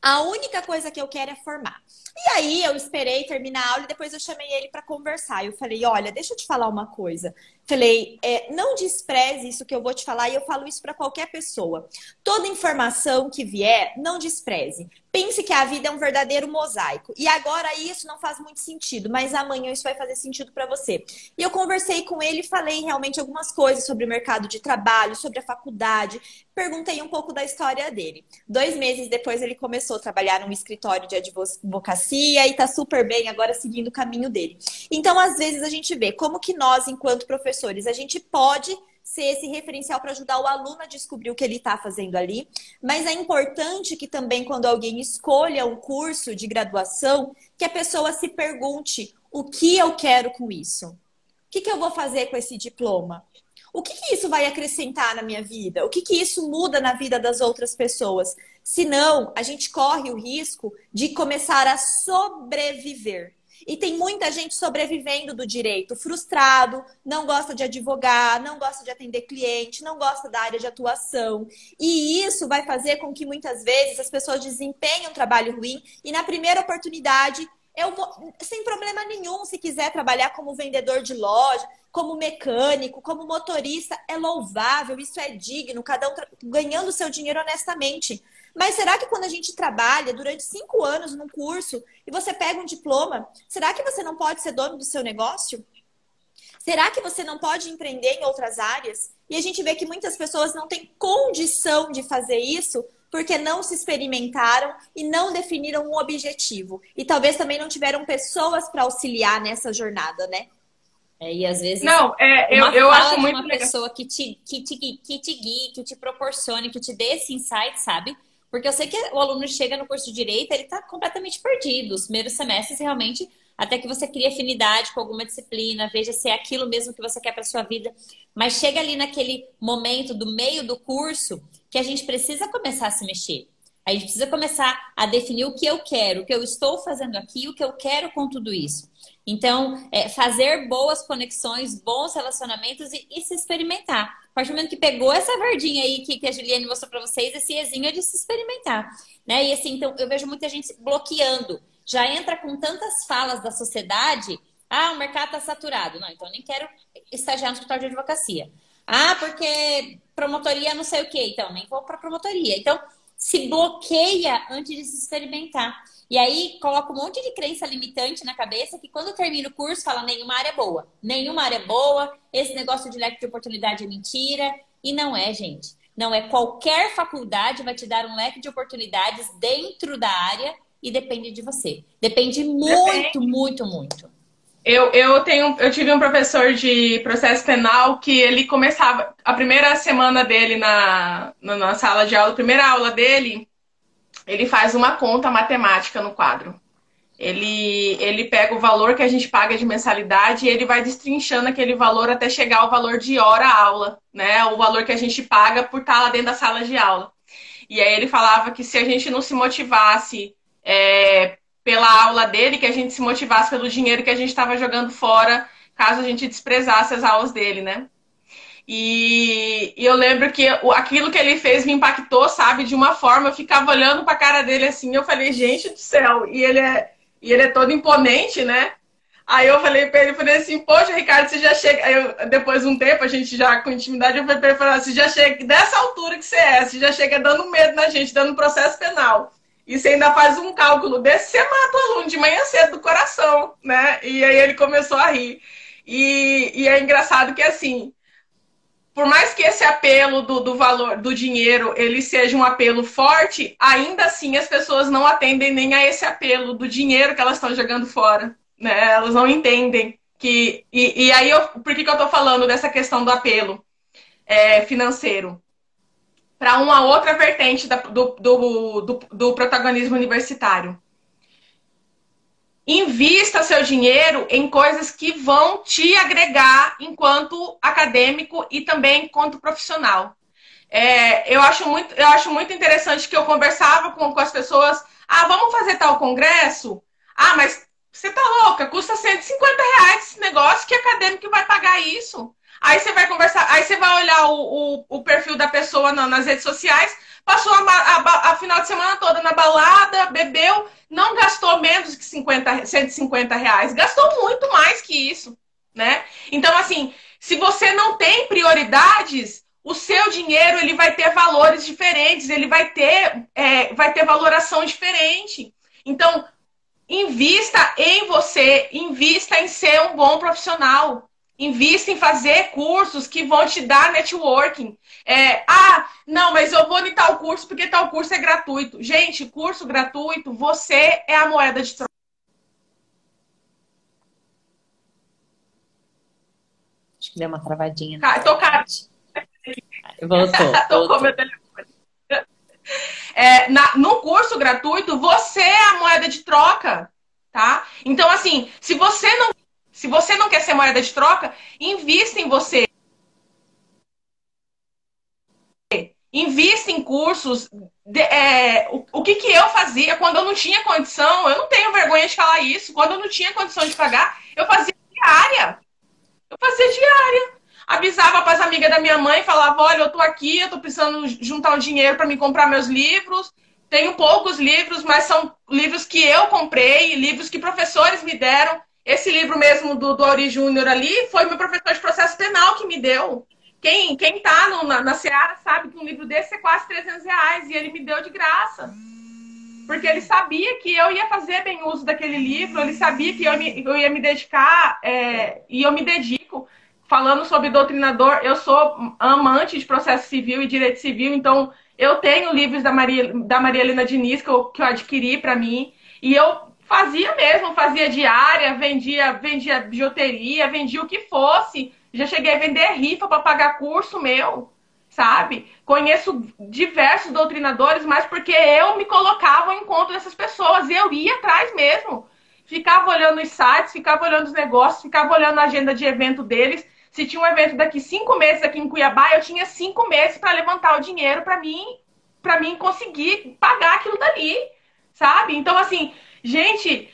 A única coisa que eu quero é formar. E aí eu esperei terminar a aula e depois eu chamei ele para conversar. Eu falei, olha, deixa eu te falar uma coisa. Falei, não despreze isso que eu vou te falar e eu falo isso para qualquer pessoa. Toda informação que vier, não despreze. Pense que a vida é um verdadeiro mosaico. E agora isso não faz muito sentido, mas amanhã isso vai fazer sentido para você. E eu conversei com ele e falei realmente algumas coisas sobre o mercado de trabalho, sobre a faculdade. Perguntei um pouco da história dele. 2 meses depois ele começou a trabalhar num escritório de advocacia e tá super bem agora seguindo o caminho dele. Então, às vezes a gente vê como que nós, enquanto professores, a gente pode ser esse referencial para ajudar o aluno a descobrir o que ele está fazendo ali. Mas é importante que também, quando alguém escolha um curso de graduação, que a pessoa se pergunte o que eu quero com isso? O que eu vou fazer com esse diploma? O que isso vai acrescentar na minha vida? O que isso muda na vida das outras pessoas? Senão, a gente corre o risco de começar a sobreviver. E tem muita gente sobrevivendo do direito, frustrado, não gosta de advogar, não gosta de atender cliente, não gosta da área de atuação. E isso vai fazer com que muitas vezes as pessoas desempenhem um trabalho ruim e na primeira oportunidade, eu vou, sem problema nenhum, se quiser trabalhar como vendedor de loja, como mecânico, como motorista, é louvável, isso é digno, cada um ganhando seu dinheiro honestamente. Mas será que quando a gente trabalha durante 5 anos num curso e você pega um diploma, será que você não pode ser dono do seu negócio? Será que você não pode empreender em outras áreas? E a gente vê que muitas pessoas não têm condição de fazer isso porque não se experimentaram e não definiram um objetivo. E talvez também não tiveram pessoas para auxiliar nessa jornada, né? E às vezes não, eu acho muito uma pessoa que te guie, que te proporcione, que te dê esse insight, sabe? Porque eu sei que o aluno chega no curso de Direito, ele está completamente perdido. Os primeiros semestres, realmente, até que você crie afinidade com alguma disciplina, veja se é aquilo mesmo que você quer para sua vida. Mas chega ali naquele momento do meio do curso que a gente precisa começar a se mexer. A gente precisa começar a definir o que eu quero, o que eu estou fazendo aqui, o que eu quero com tudo isso. Então, fazer boas conexões, bons relacionamentos e se experimentar. A partir do momento que pegou essa verdinha aí que a Juliane mostrou para vocês, esse ezinho é de se experimentar, né? E assim, então, eu vejo muita gente bloqueando. Já entra com tantas falas da sociedade. Ah, o mercado está saturado. Não, então eu nem quero estagiar no escritório de advocacia. Ah, porque promotoria não sei o quê. Então, nem vou para promotoria. Então, se bloqueia antes de se experimentar. E aí, coloca um monte de crença limitante na cabeça que quando termina o curso, fala nenhuma área é boa. Nenhuma área é boa, esse negócio de leque de oportunidade é mentira. E não é, gente. Não é. Qualquer faculdade vai te dar um leque de oportunidades dentro da área e depende de você. Depende muito, muito, muito. Eu tive um professor de processo penal que ele começava a primeira semana dele na sala de aula, a primeira aula dele, ele faz uma conta matemática no quadro. Ele pega o valor que a gente paga de mensalidade e ele vai destrinchando aquele valor até chegar ao valor de hora-aula, né? O valor que a gente paga por estar lá dentro da sala de aula. E aí ele falava que se a gente não se motivasse pela aula dele, que a gente se motivasse pelo dinheiro que a gente estava jogando fora, caso a gente desprezasse as aulas dele, né? E eu lembro que aquilo que ele fez me impactou, sabe? De uma forma, eu ficava olhando pra cara dele assim, eu falei, gente do céu, e ele é todo imponente, né? Aí eu falei pra ele, falei assim, poxa, Ricardo, você já chega... Aí depois de um tempo, a gente já com intimidade, eu falei pra ele, você já chega dessa altura que você já chega dando medo na gente, dando processo penal. E você ainda faz um cálculo desse, você mata o aluno de manhã cedo do coração, né? E aí ele começou a rir. E é engraçado que, assim, por mais que esse apelo do valor do dinheiro ele seja um apelo forte, ainda assim as pessoas não atendem nem a esse apelo do dinheiro que elas estão jogando fora, né? Elas não entendem que... E aí, por que eu tô falando dessa questão do apelo financeiro? Para uma outra vertente do protagonismo universitário. Invista seu dinheiro em coisas que vão te agregar enquanto acadêmico e também enquanto profissional. Eu acho muito interessante que eu conversava com as pessoas. Ah, vamos fazer tal congresso? Ah, mas você tá louca? Custa R$150 esse negócio, que acadêmico vai pagar isso? Aí você vai conversar, aí você vai olhar o perfil da pessoa nas redes sociais, passou a final de semana toda na balada, bebeu, não gastou menos que R$150, gastou muito mais que isso, né? Então, assim, se você não tem prioridades, o seu dinheiro ele vai ter valores diferentes, ele vai ter valoração diferente. Então, invista em você, invista em ser um bom profissional. Invista em fazer cursos que vão te dar networking. Não, mas eu vou em tal curso porque tal curso é gratuito. Gente, curso gratuito, você é a moeda de troca. Acho que deu uma travadinha. Tô cara. Voltou. Tocou meu telefone. No curso gratuito, você é a moeda de troca, tá? Então, assim, se você não quer ser moeda de troca, invista em você. Invista em cursos. O que eu fazia quando eu não tinha condição, eu não tenho vergonha de falar isso, quando eu não tinha condição de pagar, eu fazia diária. Avisava para as amigas da minha mãe, falava, olha, eu tô aqui, eu tô precisando juntar um dinheiro para me comprar meus livros. Tenho poucos livros, mas são livros que eu comprei, livros que professores me deram. Esse livro mesmo do Auri Júnior ali foi meu professor de processo penal que me deu. Quem tá na Seara sabe que um livro desse é quase R$300 e ele me deu de graça. Porque ele sabia que eu ia fazer bem uso daquele livro, ele sabia que eu ia me dedicar, e eu me dedico. Falando sobre doutrinador, eu sou amante de processo civil e direito civil, então eu tenho livros da Maria Helena Diniz que eu adquiri para mim, e eu fazia diária, vendia bijuteria, vendia o que fosse. Já cheguei a vender rifa para pagar curso meu, sabe? Conheço diversos doutrinadores, mas porque eu me colocava em encontro dessas pessoas, e eu ia atrás mesmo. Ficava olhando os sites, ficava olhando os negócios, ficava olhando a agenda de evento deles. Se tinha um evento daqui 5 meses aqui em Cuiabá, eu tinha 5 meses para levantar o dinheiro para mim conseguir pagar aquilo dali, sabe? Então, assim, gente,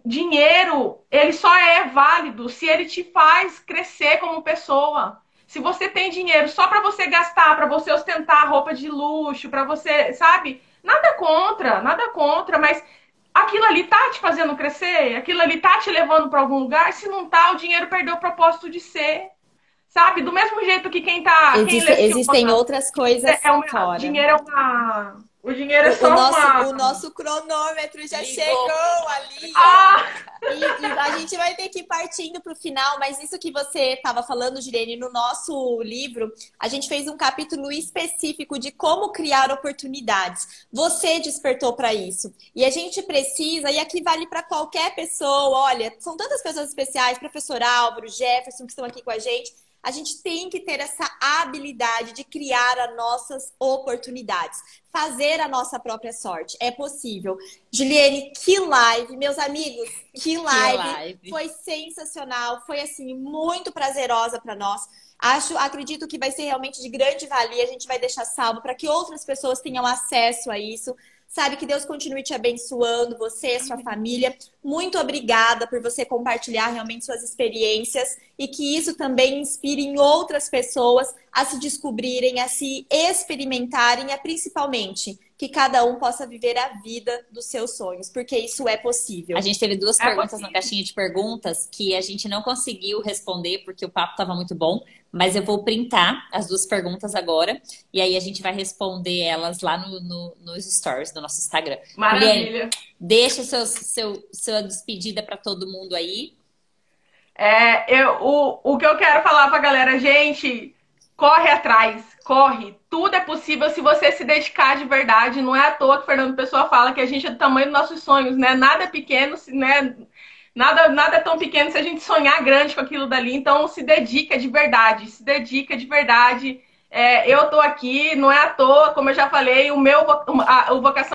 dinheiro, ele só é válido se ele te faz crescer como pessoa. Se você tem dinheiro só para você gastar, para você ostentar roupa de luxo, para você, sabe? Nada contra, mas aquilo ali tá te fazendo crescer? Aquilo ali tá te levando para algum lugar? Se não tá, o dinheiro perdeu o propósito de ser. Sabe? Do mesmo jeito que quem tá... Existem outras coisas fora. O dinheiro é só o nosso cronômetro já chegou ali. E a gente vai ter que ir partindo para o final, mas isso que você estava falando, Girene, no nosso livro, a gente fez um capítulo específico de como criar oportunidades. Você despertou para isso. E a gente precisa, e aqui vale para qualquer pessoa, olha, são tantas pessoas especiais, professor Álvaro, Jefferson, que estão aqui com a gente tem que ter essa habilidade de criar as nossas oportunidades, fazer a nossa própria sorte. É possível. Juliene, que live, meus amigos, que live. Foi sensacional, foi assim, muito prazerosa para nós. Acredito que vai ser realmente de grande valia, a gente vai deixar salvo para que outras pessoas tenham acesso a isso. Sabe, que Deus continue te abençoando, você e sua família. Muito obrigada por você compartilhar realmente suas experiências e que isso também inspire em outras pessoas a se descobrirem, a se experimentarem e principalmente que cada um possa viver a vida dos seus sonhos, porque isso é possível. A gente teve duas perguntas na caixinha de perguntas que a gente não conseguiu responder porque o papo estava muito bom, mas eu vou printar as duas perguntas agora e aí a gente vai responder elas lá nos stories do nosso Instagram. Maravilha! Juliane, deixa sua despedida para todo mundo aí. O que eu quero falar pra galera, gente, corre atrás, corre. Tudo é possível se você se dedicar de verdade. Não é à toa que o Fernando Pessoa fala que a gente é do tamanho dos nossos sonhos, né? Nada é pequeno, né? Nada é tão pequeno se a gente sonhar grande com aquilo dali. Então, se dedica de verdade, se dedica de verdade. Eu tô aqui, não é à toa, como eu já falei, o Vocação